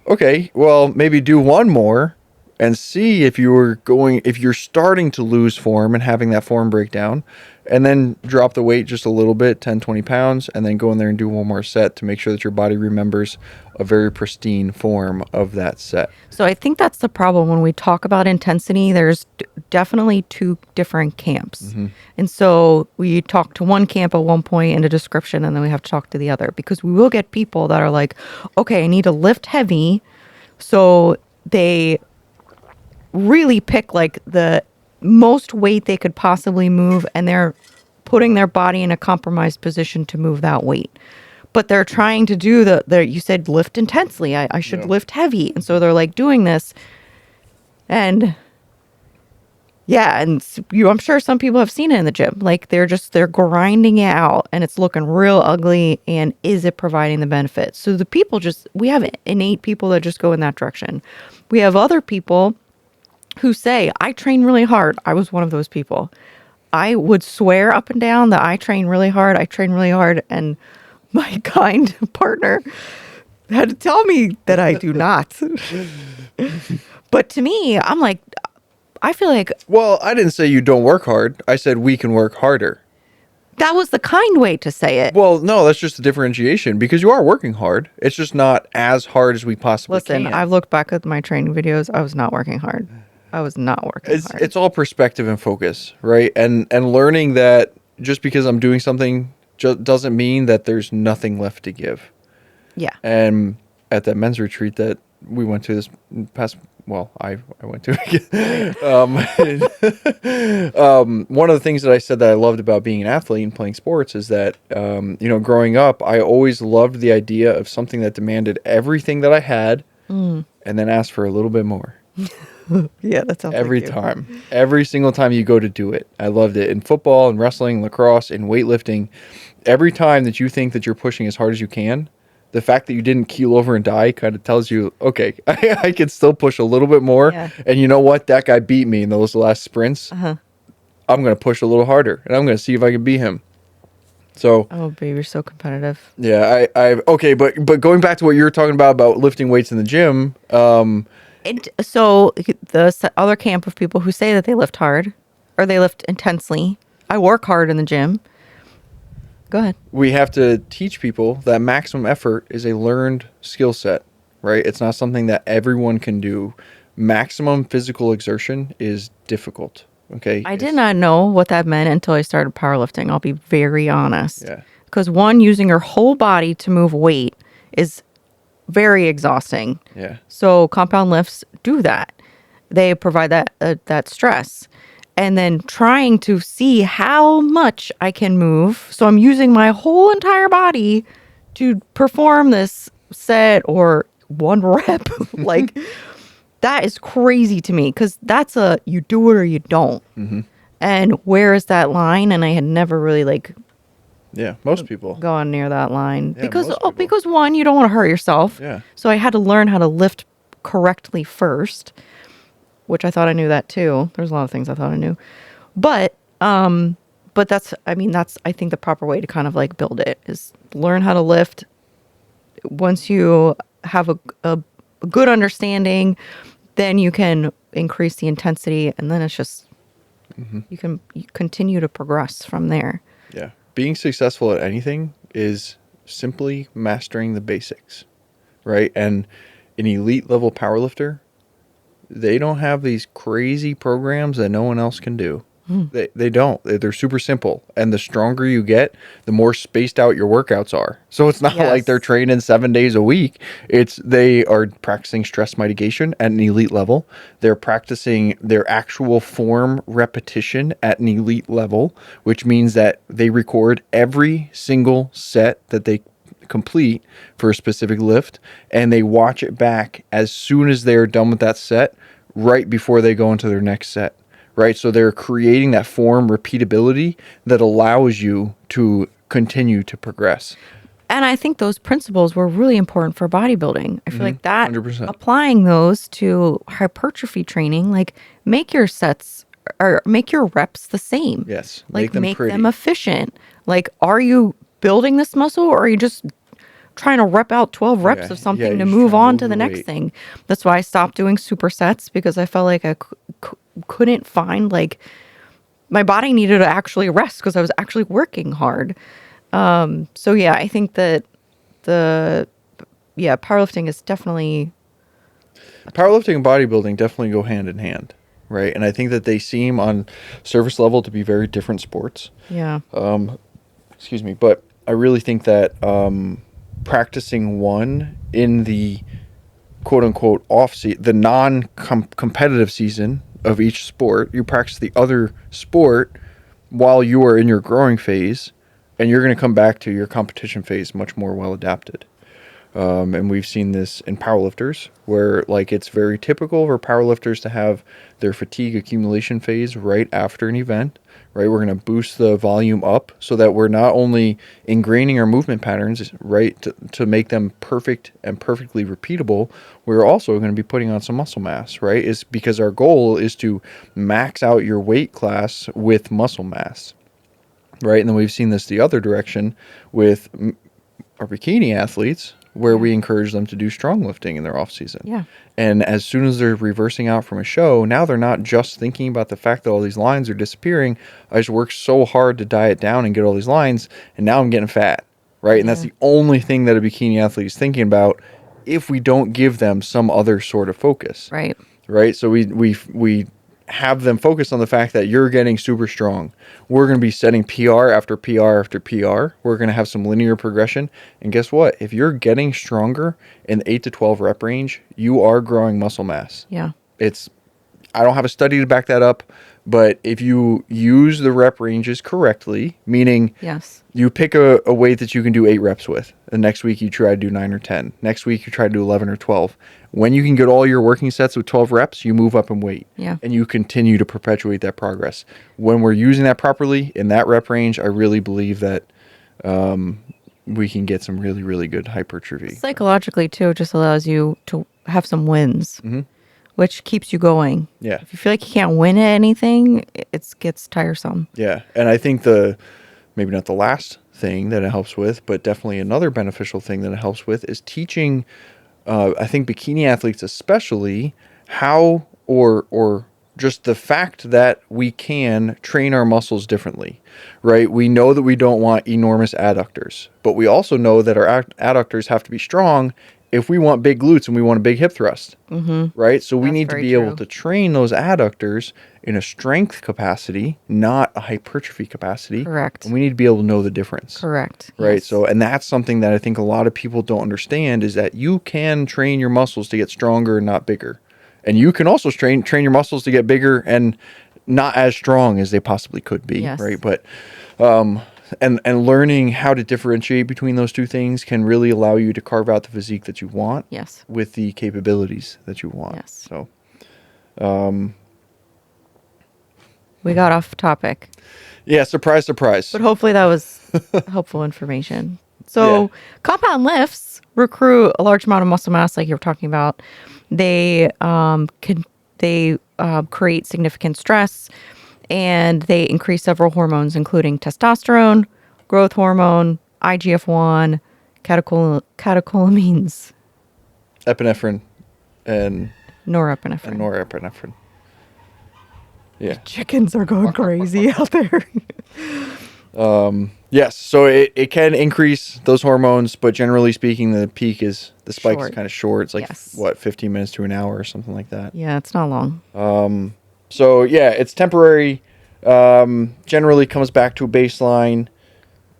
Okay, well, maybe do 1 more and see if you're starting to lose form and having that form breakdown, and then drop the weight just a little bit, 10, 20 pounds, and then go in there and do 1 more set to make sure that your body remembers a very pristine form of that set. So I think that's the problem when we talk about intensity. There's definitely 2 different camps. And so we talk to one camp at one point in a description, and then we have to talk to the other, because we will get people that are like, okay, I need to lift heavy. So they really pick like the most weight they could possibly move, and they're putting their body in a compromised position to move that weight. But they're trying to do you said lift intensely. I should lift heavy. And so they're like doing this. And yeah, and I'm sure some people have seen it in the gym. Like they're grinding it out, and it's looking real ugly. And is it providing the benefits? So we have innate people that just go in that direction. We have other people who say, I train really hard. I was one of those people. I would swear up and down that I train really hard. And my kind partner had to tell me that I do not. But to me, I'm like, I feel like... Well, I didn't say you don't work hard. I said we can work harder. That was the kind way to say it. Well, no, that's just a differentiation, because you are working hard. It's just not as hard as we possibly can. Listen, I've looked back at my training videos. I was not working hard. hard. It's all perspective and focus, right? And learning that just because I'm doing something doesn't mean that there's nothing left to give. Yeah. And at that men's retreat that we went to this past, well, I went to, one of the things that I said that I loved about being an athlete and playing sports is that, growing up, I always loved the idea of something that demanded everything that I had and then asked for a little bit more. Yeah, that's every time. Every single time you go to do it. I loved it. In football and wrestling, lacrosse, and weightlifting, every time that you think that you're pushing as hard as you can, the fact that you didn't keel over and die kind of tells you, okay, I can still push a little bit more. Yeah. And you know what? That guy beat me in those last sprints. I'm going to push a little harder, and I'm going to see if I can beat him. So, oh, babe, you're so competitive. Yeah, okay, but going back to what you were talking about lifting weights in the gym. So the other camp of people who say that they lift hard or they lift intensely, I work hard in the gym. Go ahead. We have to teach people that maximum effort is a learned skill set, right? It's not something that everyone can do. Maximum physical exertion is difficult, okay? I did not know what that meant until I started powerlifting. I'll be very honest. Yeah. Because using your whole body to move weight is very exhausting. Yeah. So compound lifts do that. They provide that stress. And then trying to see how much I can move. So I'm using my whole entire body to perform this set or one rep. Like, that is crazy to me, because that's you do it or you don't. Mm-hmm. And where is that line? And I had never really Yeah, most people. going near that line Yeah, most people. because one, you don't want to hurt yourself. Yeah. So I had to learn how to lift correctly first, which I thought I knew that too. There's a lot of things I thought I knew, but that's, I mean, that's, I think the proper way to kind of like build it is learn how to lift. Once you have a good understanding, then you can increase the intensity, and then it's just you continue to progress from there. Yeah. Being successful at anything is simply mastering the basics, right? And an elite level powerlifter, they don't have these crazy programs that no one else can do. They don't. They're super simple. And the stronger you get, the more spaced out your workouts are. So it's not like they're training 7 days a week. They are practicing stress mitigation at an elite level. They're practicing their actual form repetition at an elite level, which means that they record every single set that they complete for a specific lift, and they watch it back as soon as they're done with that set, right before they go into their next set. Right, so they're creating that form repeatability that allows you to continue to progress. And I think those principles were really important for bodybuilding. I feel like that 100%. applying those to hypertrophy training, like make your sets or make your reps the same. Yes, Like make pretty. them efficient. Like, are you building this muscle, or are you just trying to rep out 12 reps of something to you're move trying to on move to the the next weight. thing? That's why I stopped doing supersets, because I felt like I couldn't find, like, my body needed to actually rest because I was actually working hard. So yeah, I think that powerlifting is definitely Powerlifting and bodybuilding definitely go hand in hand, right? And I think that they seem on surface level to be very different sports. yeah. Excuse me, but I really think that practicing one in the quote unquote off season, the non-competitive season of each sport, you practice the other sport while you are in your growing phase, and you're going to come back to your competition phase much more well adapted. And we've seen this in powerlifters, where like it's very typical for powerlifters to have their fatigue accumulation phase right after an event, right? We're going to boost the volume up so that we're not only ingraining our movement patterns, right, to make them perfect and perfectly repeatable, we're also going to be putting on some muscle mass, right? Is because our goal is to max out your weight class with muscle mass, right? And then we've seen this the other direction with our bikini athletes, where we encourage them to do strong lifting in their off season. Yeah. And as soon as they're reversing out from a show, now they're not just thinking about the fact that all these lines are disappearing. I just worked so hard to diet down and get all these lines, and now I'm getting fat, right? And that's the only thing that a bikini athlete is thinking about if we don't give them some other sort of focus. Right. Right? So we have them focus on the fact that you're getting super strong. We're going to be setting PR after PR after PR. We're going to have some linear progression. And guess what? If you're getting stronger in the 8 to 12 rep range, you are growing muscle mass. Yeah. I don't have a study to back that up, but if you use the rep ranges correctly, meaning Yes. you pick a weight that you can do 8 reps with, the next week you try to do 9 or 10. Next week you try to do 11 or 12. When you can get all your working sets with 12 reps, you move up in weight. Yeah. And you continue to perpetuate that progress. When we're using that properly in that rep range, I really believe that we can get some really, really good hypertrophy. Psychologically too, it just allows you to have some wins, which keeps you going. Yeah. If you feel like you can't win at anything, it gets tiresome. Yeah. And I think maybe not the last thing that it helps with, but definitely another beneficial thing that it helps with is teaching, I think bikini athletes especially, how or just the fact that we can train our muscles differently, right? We know that we don't want enormous adductors, but we also know that our adductors have to be strong if we want big glutes and we want a big hip thrust, right? So we That's need to very be true. able to train those adductors in a strength capacity, not a hypertrophy capacity. Correct. And we need to be able to know the difference. Correct. Right. Yes. So, and that's something that I think a lot of people don't understand, is that you can train your muscles to get stronger and not bigger. And you can also train your muscles to get bigger and not as strong as they possibly could be. Yes. Right. But, and learning how to differentiate between those two things can really allow you to carve out the physique that you want Yes. with the capabilities that you want. Yes. So, We got off topic, yeah, surprise, surprise. but hopefully that was helpful information. So compound lifts recruit a large amount of muscle mass, like you were talking about. They create significant stress, and they increase several hormones, including testosterone, growth hormone, IGF-1, catecholamines, Epinephrine and norepinephrine. norepinephrine. Yeah. Chickens are going crazy out there. Yes. So it can increase those hormones, but generally speaking, the spike is Short. kind of short. It's like Yes. 15 minutes to an hour or something like that. Yeah, it's not long. So yeah, it's temporary. Generally comes back to a baseline,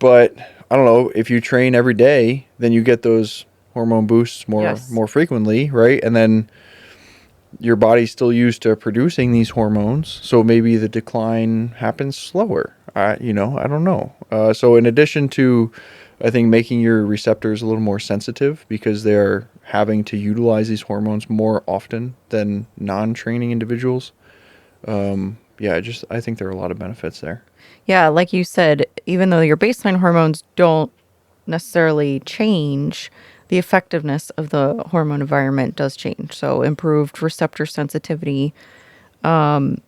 but I don't know, if you train every day, then you get those hormone boosts more frequently, right? And then your body's still used to producing these hormones, so maybe the decline happens slower. I don't know. So in addition to, I think, making your receptors a little more sensitive because they're having to utilize these hormones more often than non-training individuals. I think there are a lot of benefits there. Yeah, like you said, even though your baseline hormones don't necessarily change, the effectiveness of the hormone environment does change. So improved receptor sensitivity, and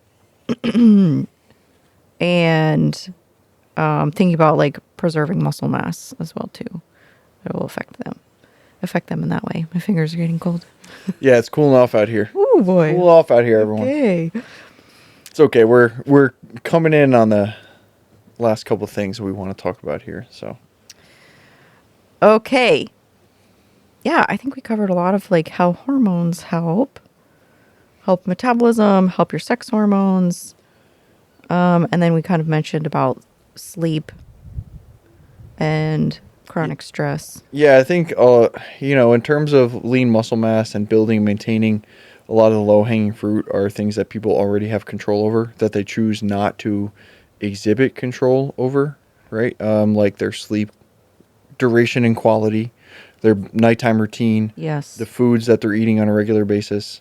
thinking about like preserving muscle mass as well too. It will affect them in that way. My fingers are getting cold. Yeah, it's cooling off out here. Oh boy. Cool off out here, everyone. Okay. It's okay. We're coming in on the last couple of things we want to talk about here. So Okay. Yeah, I think we covered a lot of like how hormones help metabolism, help your sex hormones. And then we kind of mentioned about sleep and chronic stress. yeah, I think in terms of lean muscle mass and building and maintaining, a lot of the low hanging fruit are things that people already have control over that they choose not to exhibit control over, right? Like their sleep duration and quality, their nighttime routine, Yes. the foods that they're eating on a regular basis.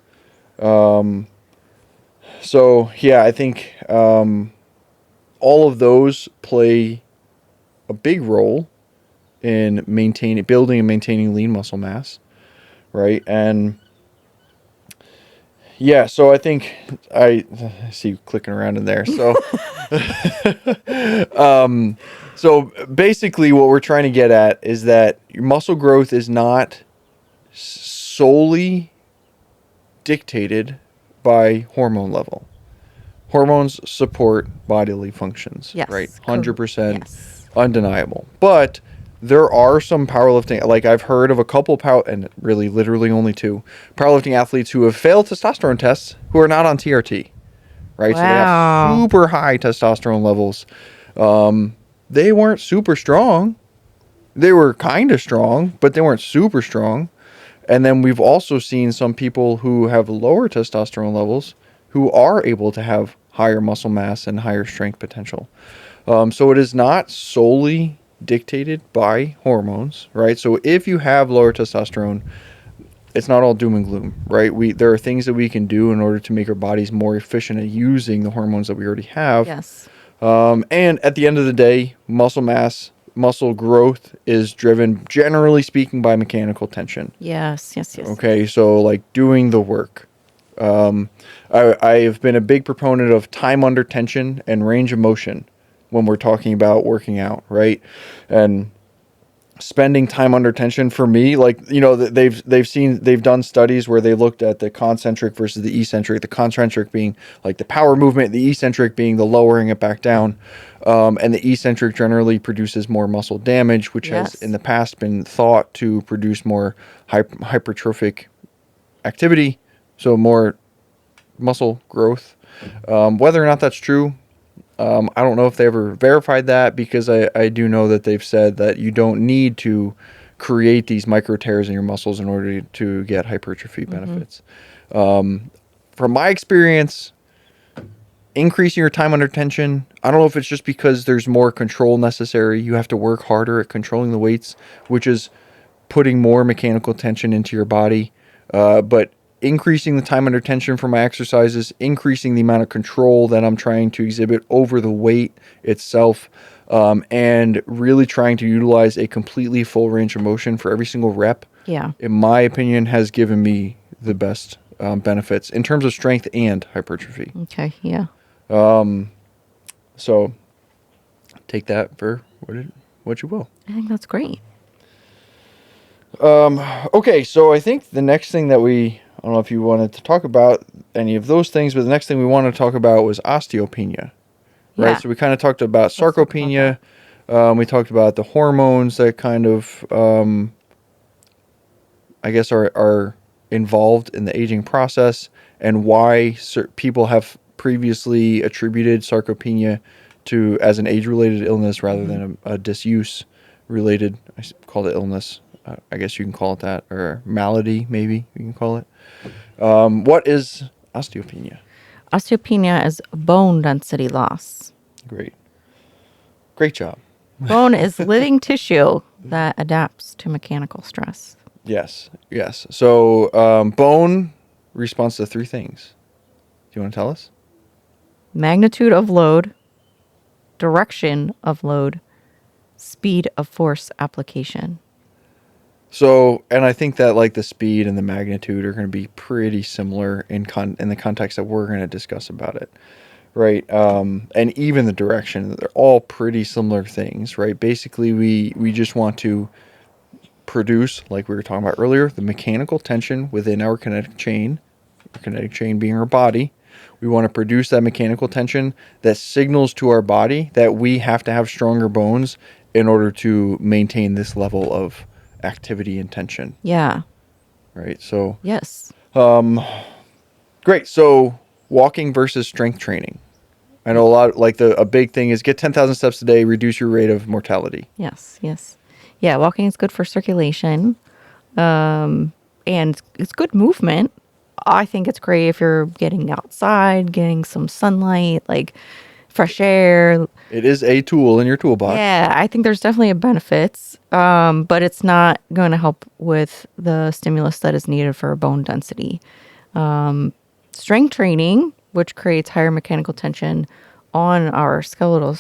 So yeah, I think all of those play a big role in building and maintaining lean muscle mass, right? And yeah, so I think I see you clicking around in there. So, so basically, what we're trying to get at is that your muscle growth is not solely dictated by hormone level. Hormones support bodily functions, Yes. right? 100% Yes. undeniable. But there are some powerlifting, like I've heard of a couple and really literally only two powerlifting athletes who have failed testosterone tests who are not on TRT, right? Wow. So they have super high testosterone levels. They weren't super strong. They were kind of strong, but they weren't super strong. And then we've also seen some people who have lower testosterone levels who are able to have higher muscle mass and higher strength potential. So it is not solely dictated by hormones, right? So if you have lower testosterone, it's not all doom and gloom, right? There are things that we can do in order to make our bodies more efficient at using the hormones that we already have. Yes. And at the end of the day, muscle growth is driven, generally speaking, by mechanical tension. Yes. Okay, so like doing the work. I've been a big proponent of time under tension and range of motion when we're talking about working out, right? And spending time under tension for me, like, they've done studies where they looked at the concentric versus the eccentric, the concentric being like the power movement, the eccentric being the lowering it back down. And the eccentric generally produces more muscle damage, which has in the past been thought to produce more hypertrophic activity, so more muscle growth. Whether or not that's true, I don't know if they ever verified that, because I do know that they've said that you don't need to create these micro tears in your muscles in order to get hypertrophy benefits. From my experience, increasing your time under tension, I don't know if it's just because there's more control necessary. You have to work harder at controlling the weights, which is putting more mechanical tension into your body. But increasing the time under tension for my exercises, increasing the amount of control that I'm trying to exhibit over the weight itself, and really trying to utilize a completely full range of motion for every single rep, Yeah. in my opinion, has given me the best benefits in terms of strength and hypertrophy. Okay. Yeah. So take that for what you will. I think that's great. Okay, so I think the next thing that I don't know if you wanted to talk about any of those things, but the next thing we want to talk about was osteopenia, right? Yeah. So we kind of talked about Let's talk about sarcopenia. We talked about the hormones that kind of, I guess, are involved in the aging process, and why people have previously attributed sarcopenia as an age-related illness rather than a disuse-related, I call it illness. I guess you can call it that, or malady, maybe you can call it. What is osteopenia? Osteopenia is bone density loss. Great job. Bone is living tissue that adapts to mechanical stress. Yes. So bone responds to three things. Do you want to tell us? Magnitude of load, direction of load, speed of force application. So, and I think that like the speed and the magnitude are going to be pretty similar in the context that we're going to discuss about it, right? And even the direction, they're all pretty similar things, right? Basically, we just want to produce, like we were talking about earlier, the mechanical tension within our kinetic chain being our body. We want to produce that mechanical tension that signals to our body that we have to have stronger bones in order to maintain this level of activity and tension. Yeah. Right. So, Yes. great. So, walking versus strength training. I know a big thing is get 10,000 steps a day, reduce your rate of mortality. Yes. Yeah, walking is good for circulation. And it's good movement. I think it's great if you're getting outside, getting some sunlight, like fresh air. It is a tool in your toolbox. Yeah, I think there's definitely a benefits, but it's not going to help with the stimulus that is needed for bone density. Strength training, which creates higher mechanical tension on our skeletal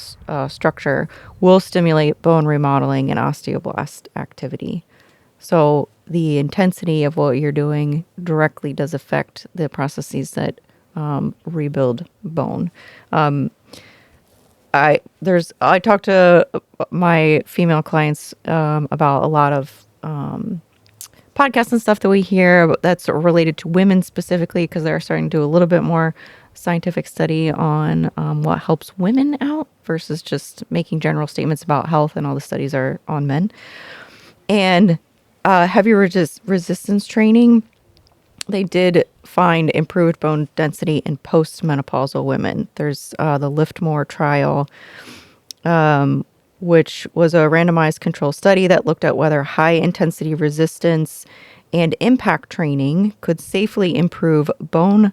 structure, will stimulate bone remodeling and osteoblast activity. So the intensity of what you're doing directly does affect the processes that rebuild bone. I talk to my female clients about a lot of podcasts and stuff that we hear that's related to women specifically, because they're starting to do a little bit more scientific study on what helps women out versus just making general statements about health, and all the studies are on men. And heavy resistance training, they did find improved bone density in postmenopausal women. There's the Lift More trial, which was a randomized control study that looked at whether high intensity resistance and impact training could safely improve bone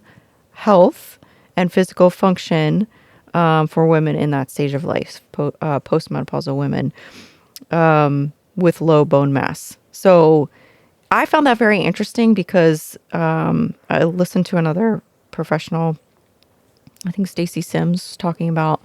health and physical function for women in that stage of life, postmenopausal women with low bone mass. So I found that very interesting because I listened to another professional, I think Stacy Sims, talking about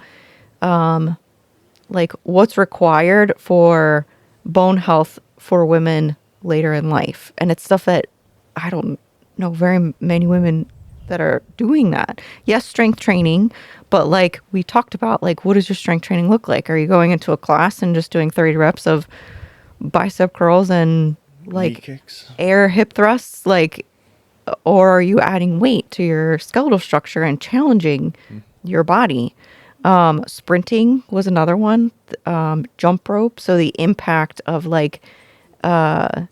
like what's required for bone health for women later in life. And it's stuff that I don't know very many women that are doing that. Yes, strength training, but like we talked about, like what does your strength training look like? Are you going into a class and just doing 30 reps of bicep curls and like air hip thrusts, like, or are you adding weight to your skeletal structure and challenging your body? Sprinting was another one. Jump rope. So the impact of like a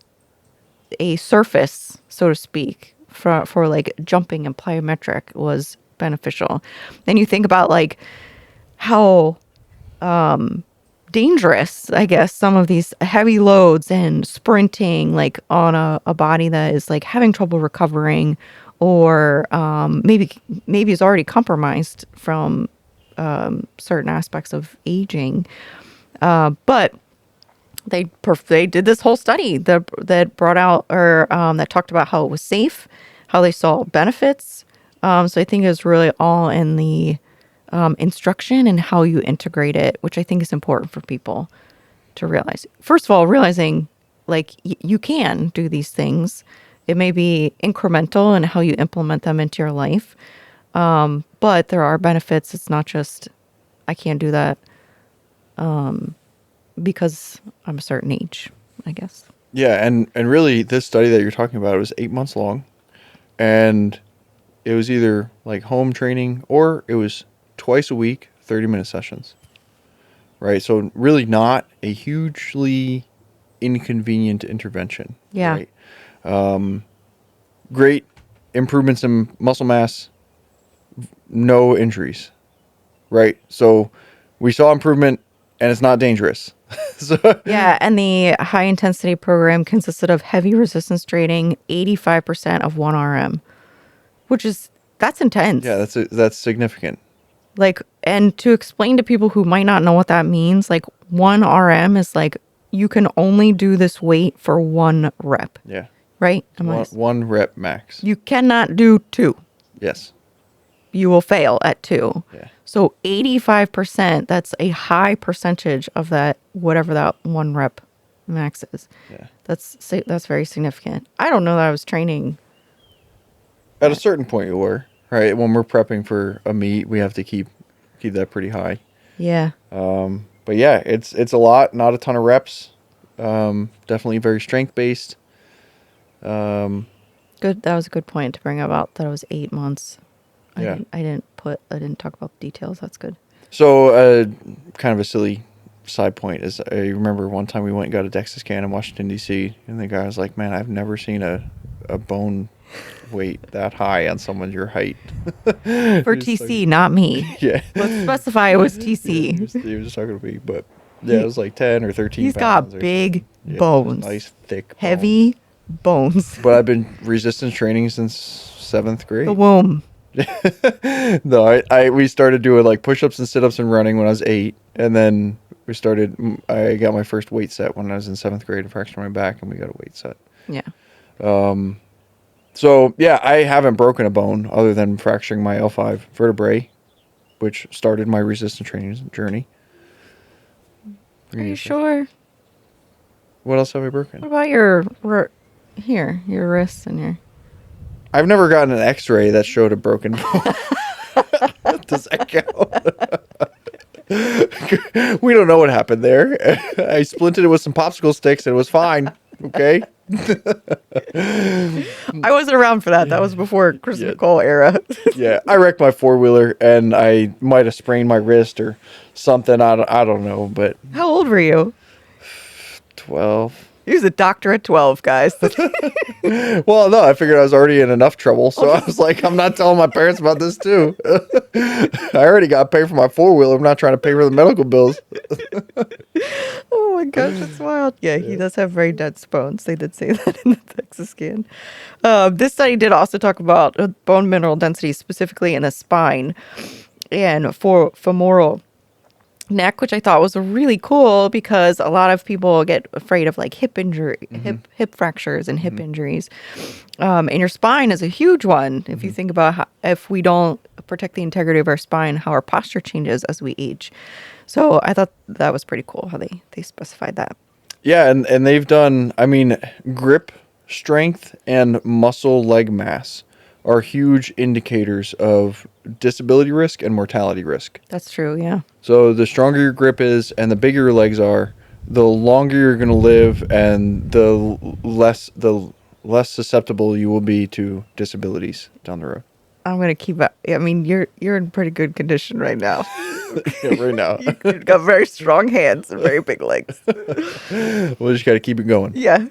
surface, so to speak, for like jumping and plyometric was beneficial. Then you think about like how dangerous, I guess, some of these heavy loads and sprinting like on a body that is like having trouble recovering, or maybe is already compromised from certain aspects of aging. But they did this whole study that brought out, or that talked about how it was safe, how they saw benefits. So I think it's really all in the instruction and how you integrate it, which I think is important for people to realize. First of all, realizing like you can do these things. It may be incremental in how you implement them into your life, but there are benefits. It's not just I can't do that because I'm a certain age, I guess. Yeah, and really, this study that you're talking about was 8 months long, and it was either like home training or it was twice a week, 30-minute sessions. Right, so really not a hugely inconvenient intervention. Yeah. Right? Great improvements in muscle mass, no injuries. Right, so we saw improvement, and it's not dangerous. So, Yeah, and the high intensity program consisted of heavy resistance training, 85% of 1 RM, which is that's intense. yeah, that's significant. Like, and to explain to people who might not know what that means, like 1 RM is like you can only do this weight for 1 rep, Yeah, right? one rep max. You cannot do 2. Yes. You will fail at 2. Yeah. So 85%, that's a high percentage of that, whatever that 1 rep max is. Yeah. That's very significant. I don't know that I was training. At a certain point, you were right. When we're prepping for a meet, we have to keep that pretty high. Yeah. But yeah, it's a lot, not a ton of reps. Definitely very strength based. Good. That was a good point to bring about that it was 8 months. Yeah. I didn't talk about the details. That's good. So, kind of a silly side point is I remember one time we went and got a DEXA scan in Washington D.C. and the guy was like, "Man, I've never seen a bone weight that high on someone your height." For TC, not me. Yeah. Let's specify it was TC. He was just talking to me, but yeah, it was like 10 or 13 He's pounds. got big Yeah, bones. nice, thick bones. Heavy bones. But I've been resistance training since 7th grade. The womb. No, we started doing like push-ups and sit-ups and running when I was 8, and then I got my first weight set when I was in 7th grade and fractured my back, and we got a weight set. Yeah. So yeah, I haven't broken a bone other than fracturing my L5 vertebrae, which started my resistance training journey. Are you sure? What else have I broken? What about your wrists and your... I've never gotten an X-ray that showed a broken bone. Does that count? We don't know what happened there. I splinted it with some popsicle sticks and it was fine. Okay. I wasn't around for that. That was before Chris Nicole era. Yeah, I wrecked my 4-wheeler and I might have sprained my wrist or something. I don't know, but How old were you? 12. He was a doctor at 12, guys. Well, no, I figured I was already in enough trouble, so I was like, I'm not telling my parents about this too. I already got paid for my 4-wheeler. I'm not trying to pay for the medical bills. Oh my gosh, that's wild. Yeah, he does have very dense bones. They did say that in the DEXA scan. This study did also talk about bone mineral density, specifically in the spine and for femoral neck, which I thought was really cool because a lot of people get afraid of like hip injury, hip fractures and hip injuries. And your spine is a huge one. If you think about if we don't protect the integrity of our spine, how our posture changes as we age. So I thought that was pretty cool how they specified that. Yeah, and they've done, I mean, grip strength and muscle leg mass are huge indicators of disability risk and mortality risk. That's true, yeah. So the stronger your grip is and the bigger your legs are, the longer you're going to live and the less susceptible you will be to disabilities down the road. I'm going to keep up. I mean, you're in pretty good condition right now. Yeah, right now. You've got very strong hands and very big legs. We'll just got to keep it going. Yeah.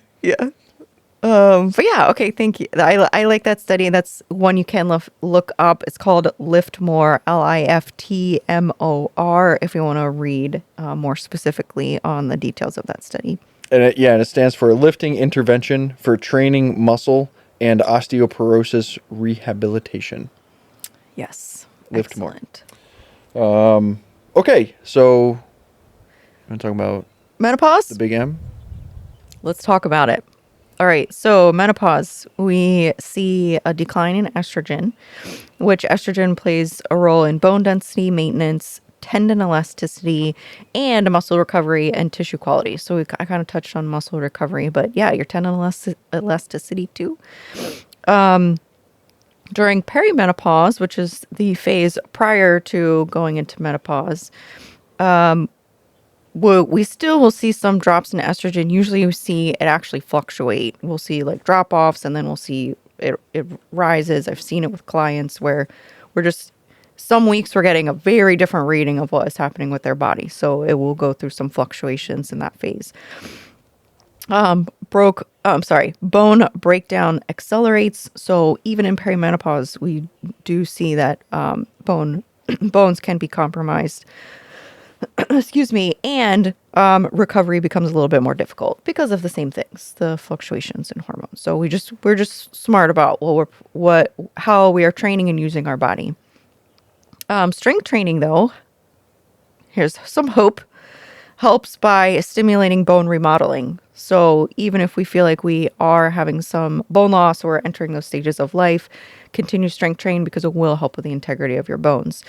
But yeah, okay, thank you. I like that study. That's one you can look up. It's called Liftmore, Liftmor, if you want to read more specifically on the details of that study. And it stands for Lifting Intervention for Training Muscle and Osteoporosis Rehabilitation. Yes. Liftmore. Excellent. Okay, so I'm talking about Menopause? the big M. Let's talk about it. All right. So menopause, we see a decline in estrogen, which estrogen plays a role in bone density maintenance, tendon elasticity, and muscle recovery and tissue quality. So I kind of touched on muscle recovery, but yeah, your tendon elasticity too. During perimenopause, which is the phase prior to going into menopause, we still will see some drops in estrogen. Usually we see it actually fluctuate. We'll see like drop offs and then we'll see it rises. I've seen it with clients where we're just, some weeks we're getting a very different reading of what is happening with their body. So it will go through some fluctuations in that phase. Bone breakdown accelerates. So even in perimenopause, we do see that bones can be compromised. Excuse me, and recovery becomes a little bit more difficult because of the same things, the fluctuations in hormones. So we're just smart about how we are training and using our body. Strength training, though, here's some hope, helps by stimulating bone remodeling. So even if we feel like we are having some bone loss or entering those stages of life, continue strength training because it will help with the integrity of your bones.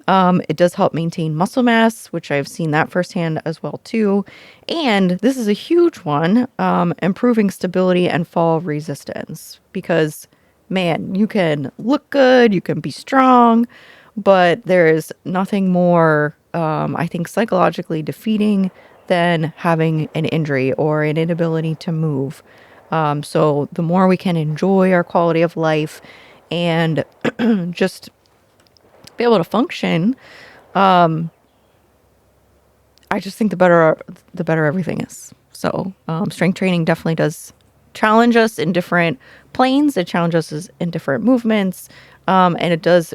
It does help maintain muscle mass, which I've seen that firsthand as well too. And this is a huge one, improving stability and fall resistance. Because, man, you can look good, you can be strong, but there is nothing more, I think, psychologically defeating than having an injury or an inability to move. So the more we can enjoy our quality of life and just be able to function, I just think the better everything is. So strength training definitely does challenge us in different planes. It challenges us in different movements, and it does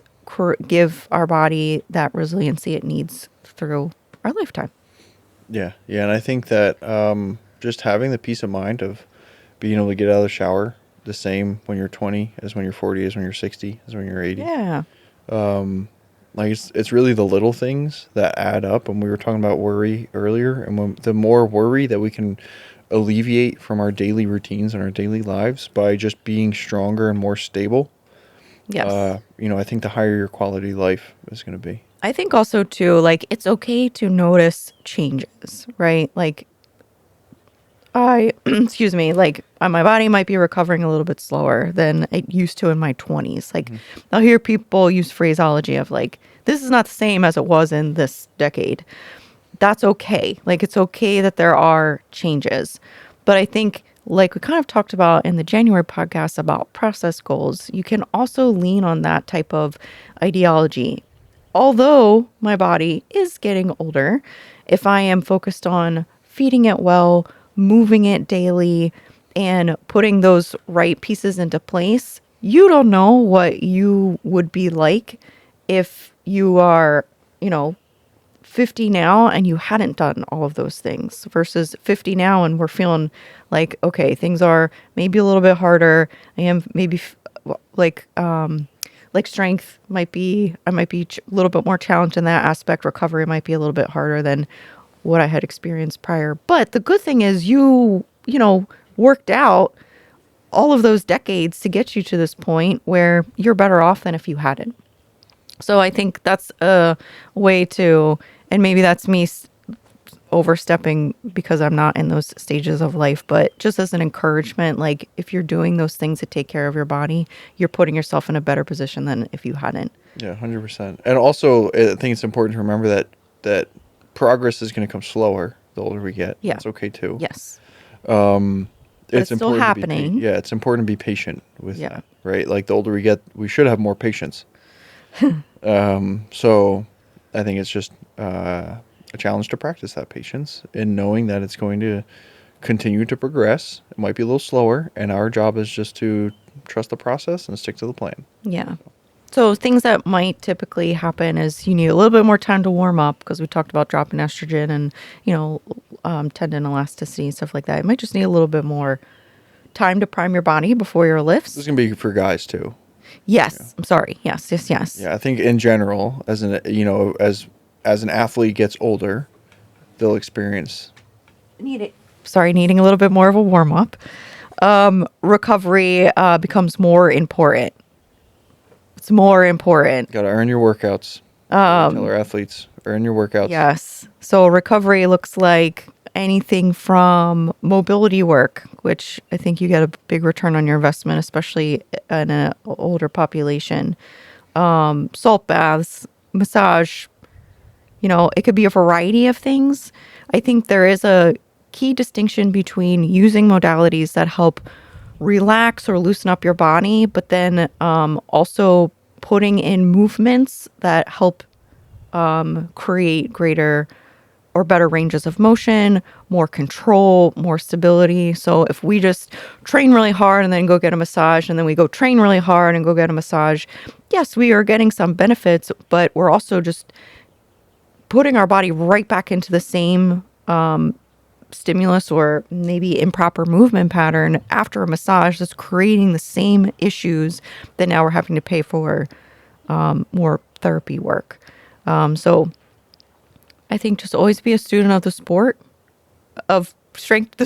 give our body that resiliency it needs through our lifetime. Yeah, and I think that just having the peace of mind of being able to get out of the shower the same when you're 20 as when you're 40 as when you're 60 as when you're 80. Yeah. Like it's really the little things that add up. And we were talking about worry earlier, and the more worry that we can alleviate from our daily routines and our daily lives by just being stronger and more stable. Yes. I think the higher your quality of life is going to be. I think also too, like, it's okay to notice changes, right? Like excuse me, like my body might be recovering a little bit slower than it used to in my 20s. Like I'll hear people use phraseology of like, this is not the same as it was in this decade. That's okay. Like it's okay that there are changes. But I think like we kind of talked about in the January podcast about process goals, you can also lean on that type of ideology. Although my body is getting older, if I am focused on feeding it well, moving it daily, and putting those right pieces into place, you don't know what you would be like if you are, 50 now and you hadn't done all of those things versus 50 now and we're feeling like, okay, things are maybe a little bit harder. I am maybe like strength might be, I might be a little bit more challenged in that aspect. Recovery might be a little bit harder than what I had experienced prior. But the good thing is you worked out all of those decades to get you to this point where you're better off than if you hadn't. So I think that's a way to, and maybe that's me overstepping because I'm not in those stages of life, but just as an encouragement, like if you're doing those things to take care of your body, you're putting yourself in a better position than if you hadn't. Yeah, 100%. And also, I think it's important to remember that progress is going to come slower the older we get. Yeah. That's okay too. Yes. It's still important happening. It's important to be patient with that, right? Like the older we get, we should have more patience. So I think it's just a challenge to practice that patience and knowing that it's going to continue to progress. It might be a little slower, and our job is just to trust the process and stick to the plan. Yeah. So things that might typically happen is you need a little bit more time to warm up because we talked about dropping estrogen and, tendon elasticity and stuff like that. You might just need a little bit more time to prime your body before your lifts. This is going to be for guys too. Yes. Yeah. I'm sorry. Yes. Yeah. I think in general, as an athlete gets older, they'll experience needing a little bit more of a warm up. recovery becomes more important. It's more important. Got to earn your workouts. Tell our athletes, earn your workouts. Yes. So recovery looks like anything from mobility work, which I think you get a big return on your investment, especially in an older population. Salt baths, massage, it could be a variety of things. I think there is a key distinction between using modalities that help relax or loosen up your body, but then also putting in movements that help create greater or better ranges of motion, more control, more stability. So if we just train really hard and then go get a massage, and then we go train really hard and go get a massage, yes, we are getting some benefits, but we're also just putting our body right back into the same stimulus or maybe improper movement pattern after a massage that's creating the same issues that now we're having to pay for more therapy work. So I think just always be a student of the sport of strength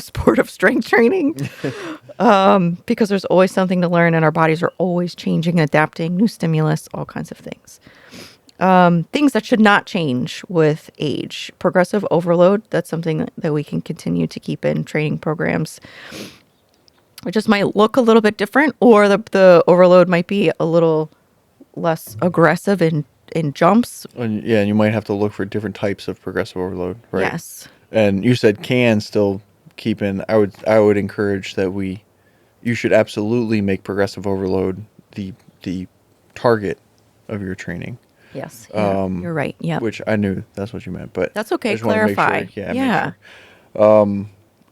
training, because there's always something to learn and our bodies are always changing, adapting, new stimulus, all kinds of things. Things that should not change with age. Progressive overload, that's something that we can continue to keep in training programs. It just might look a little bit different, or the overload might be a little less aggressive in jumps. And you might have to look for different types of progressive overload, right? Yes. And you said can still keep in. I would encourage that you should absolutely make progressive overload the target of your training. Yes. Yeah, you're right. Yeah. Which I knew that's what you meant, but That's okay. I just wanted to make Clarify. sure. Yeah. Make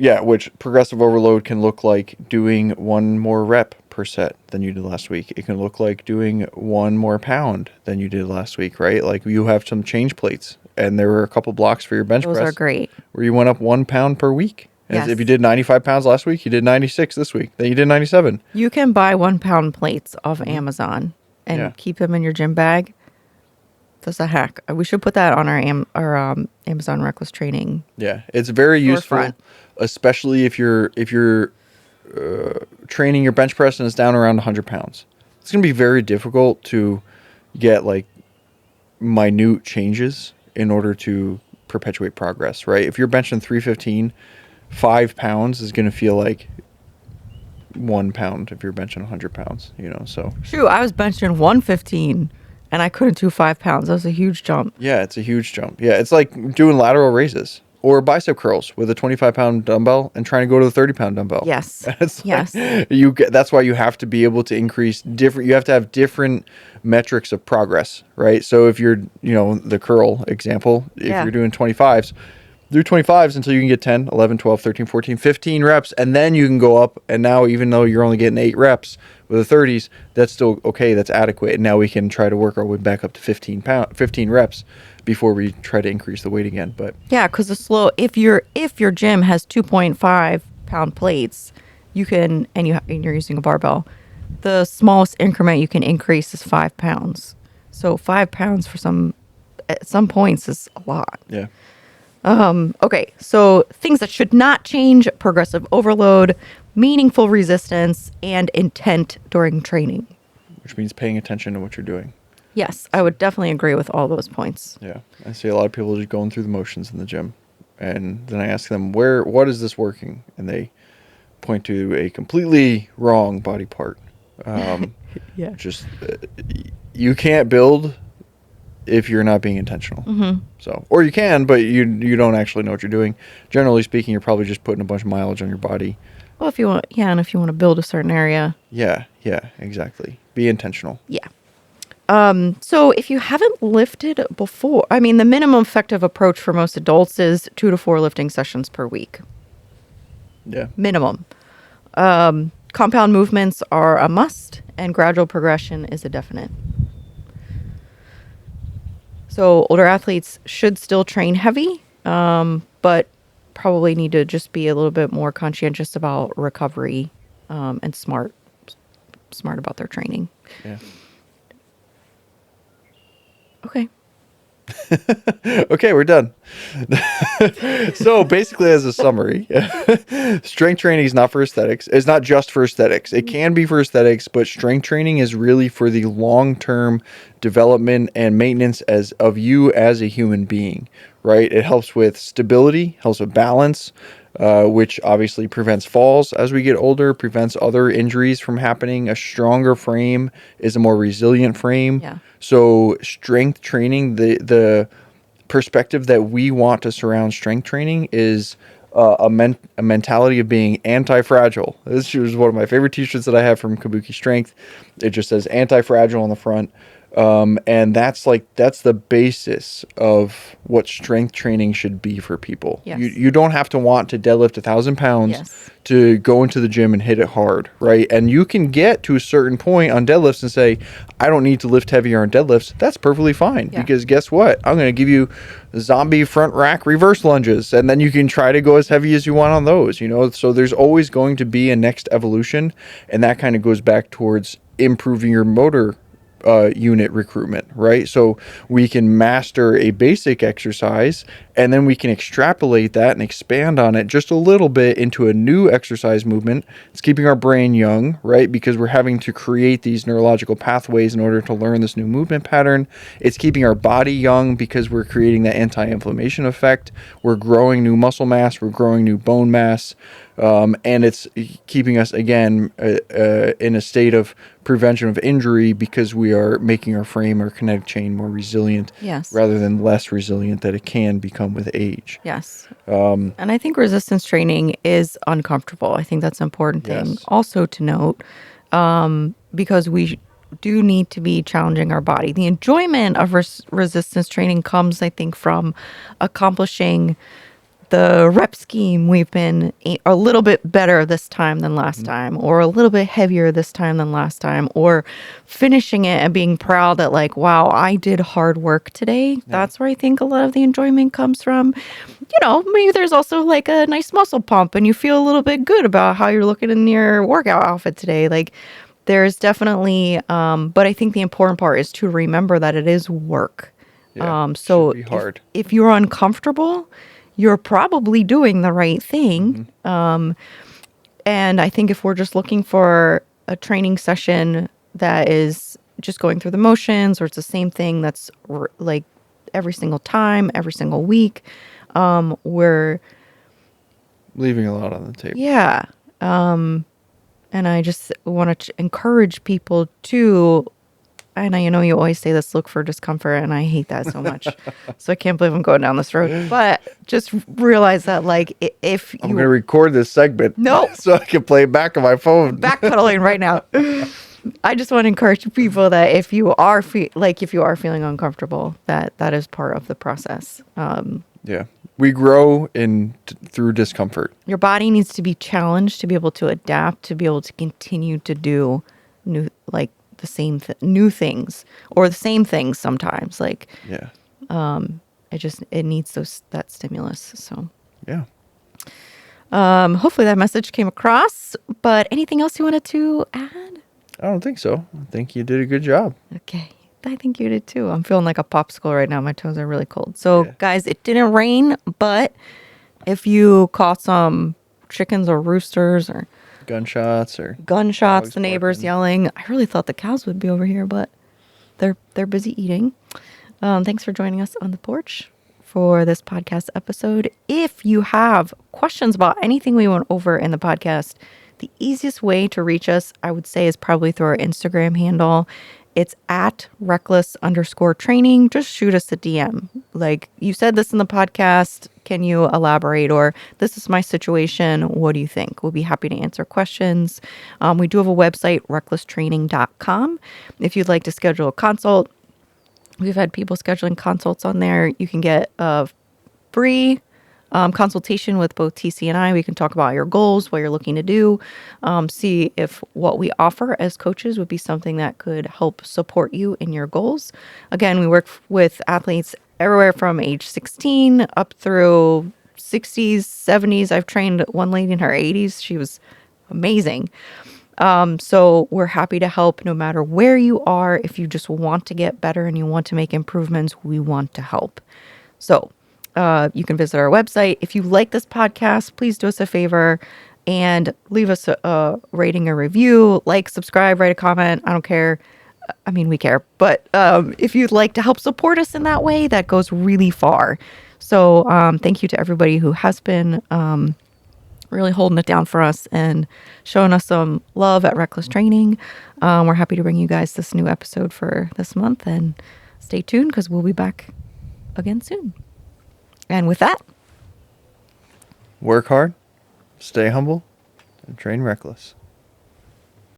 sure. Which progressive overload can look like doing one more rep per set than you did last week. It can look like doing one more pound than you did last week, right? Like you have some change plates, and there were a couple blocks for your bench Those press. are great. Where you went up 1 pound per week. And Yes. if you did 95 pounds last week, you did 96 this week. Then you did 97. You can buy 1 pound plates off Amazon and keep them in your gym bag. That's a hack. We should put that on our Amazon Reckless Training. Yeah, it's very useful, Storefront. especially if you're training your bench press and it's down around 100 pounds. It's going to be very difficult to get like minute changes in order to perpetuate progress, right? If you're benching 315, 5 pounds is going to feel like 1 pound if you're benching 100 pounds, so. Shoot, I was benching 115 and I couldn't do 5 pounds. That was a huge jump. Yeah, it's a huge jump. Yeah, it's like doing lateral raises or bicep curls with a 25-pound dumbbell and trying to go to the 30-pound dumbbell. Yes. Yes. That's why you have to be able to increase you have to have different metrics of progress, right? So if you're, the curl example, if you're doing 25s, do 25s until you can get 10, 11, 12, 13, 14, 15 reps, and then you can go up. And now, even though you're only getting 8 reps with the 30s, that's still okay. That's adequate. And now we can try to work our way back up to 15 reps before we try to increase the weight again. But yeah, because if your gym has 2.5 pound plates, you can, and you're using a barbell, the smallest increment you can increase is 5 pounds. So 5 pounds at some points is a lot. yeah. Okay, so things that should not change: progressive overload, meaningful resistance, and intent during training. Which means paying attention to what you're doing. Yes, I would definitely agree with all those points. Yeah. I see a lot of people just going through the motions in the gym. And then I ask them, what is this working? And they point to a completely wrong body part. Yeah. You can't build if you're not being intentional. Mm-hmm. So, or you can, but you don't actually know what you're doing. Generally speaking, you're probably just putting a bunch of mileage on your body. Well, if you want to build a certain area. Yeah, exactly. Be intentional. Yeah. So if you haven't lifted before, the minimum effective approach for most adults is 2 to 4 lifting sessions per week. Yeah. Minimum. Compound movements are a must, and gradual progression is a definite. So older athletes should still train heavy, but probably need to just be a little bit more conscientious about recovery, and smart about their training. Yeah. Okay. Okay, we're done. So basically, as a summary, strength training is not for aesthetics. It's not just for aesthetics. It can be for aesthetics, but strength training is really for the long-term development and maintenance of you as a human being, right? It helps with stability, helps with balance, which obviously prevents falls as we get older, prevents other injuries from happening. A stronger frame is a more resilient frame. Yeah. So strength training, the perspective that we want to surround strength training is a mentality of being anti-fragile. This is one of my favorite t-shirts that I have from Kabuki Strength. It just says anti-fragile on the front. And that's the basis of what strength training should be for people. Yes. You don't have to want to deadlift 1,000 pounds Yes. to go into the gym and hit it hard, right? And you can get to a certain point on deadlifts and say, I don't need to lift heavier on deadlifts. That's perfectly fine, Yeah. because guess what? I'm going to give you zombie front rack reverse lunges, and then you can try to go as heavy as you want on those, So there's always going to be a next evolution, and that kind of goes back towards improving your motor unit recruitment, right? So we can master a basic exercise, and then we can extrapolate that and expand on it just a little bit into a new exercise movement. It's keeping our brain young, right? Because we're having to create these neurological pathways in order to learn this new movement pattern. It's keeping our body young because we're creating that anti-inflammation effect. We're growing new muscle mass. We're growing new bone mass. And it's keeping us, again, in a state of prevention of injury because we are making our frame, our kinetic chain more resilient, Yes. rather than less resilient that it can become with age. Yes. And I think resistance training is uncomfortable. I think that's an important thing Yes. also to note, because we do need to be challenging our body. The enjoyment of resistance training comes, I think, from accomplishing the rep scheme. We've been a little bit better this time than last time, or a little bit heavier this time than last time, or finishing it and being proud that, like, wow, I did hard work today. Yeah. That's where I think a lot of the enjoyment comes from. Maybe there's also like a nice muscle pump and you feel a little bit good about how you're looking in your workout outfit today. Like, there's definitely, but I think the important part is to remember that it is work. Yeah, So should be hard. if you're uncomfortable, you're probably doing the right thing. And I think if we're just looking for a training session that is just going through the motions, or it's the same thing that's like every single time, every single week, we're Leaving a lot on the table. yeah. And I just want to encourage people to, and I know you always say this, look for discomfort, and I hate that so much. So I can't believe I'm going down this road. But just realize that, like, if you... I'm going to record this segment. No. So I can play it back on my phone. Backpedaling right now. I just want to encourage people that if you are feeling uncomfortable, that is part of the process. Yeah. We grow through discomfort. Your body needs to be challenged to be able to adapt, to be able to continue to do new things, or the same things sometimes. Like, Yeah. it needs that stimulus. So Yeah. hopefully that message came across. But anything else you wanted to add? I don't think so. I think you did a good job. Okay. I think you did too. I'm feeling like a popsicle right now. My toes are really cold. So Yeah. guys, it didn't rain, but if you caught some chickens or roosters or Gunshots, the neighbors barking. yelling, I really thought the cows would be over here, but they're busy eating. Thanks for joining us on the porch for this podcast episode. If you have questions about anything we went over in the podcast, the easiest way to reach us, I would say, is probably through our Instagram handle. It's at reckless_training. Just shoot us a DM. Like, you said this in the podcast. Can you elaborate? Or, this is my situation. What do you think? We'll be happy to answer questions. We do have a website, recklesstraining.com. If you'd like to schedule a consult, we've had people scheduling consults on there. You can get a free consultation with both TC and I. We can talk about your goals, what you're looking to do, see if what we offer as coaches would be something that could help support you in your goals. Again, we work with athletes everywhere from age 16 up through 60s, 70s. I've trained one lady in her 80s. She was amazing. So we're happy to help no matter where you are. If you just want to get better and you want to make improvements, we want to help. So you can visit our website. If you like this podcast, please do us a favor and leave us a rating or review, like, subscribe, write a comment. I don't care. I mean, we care, but if you'd like to help support us in that way, that goes really far. So thank you to everybody who has been really holding it down for us and showing us some love at Reckless Training. We're happy to bring you guys this new episode for this month, and stay tuned because we'll be back again soon. And with that, Work hard, stay humble, and train reckless.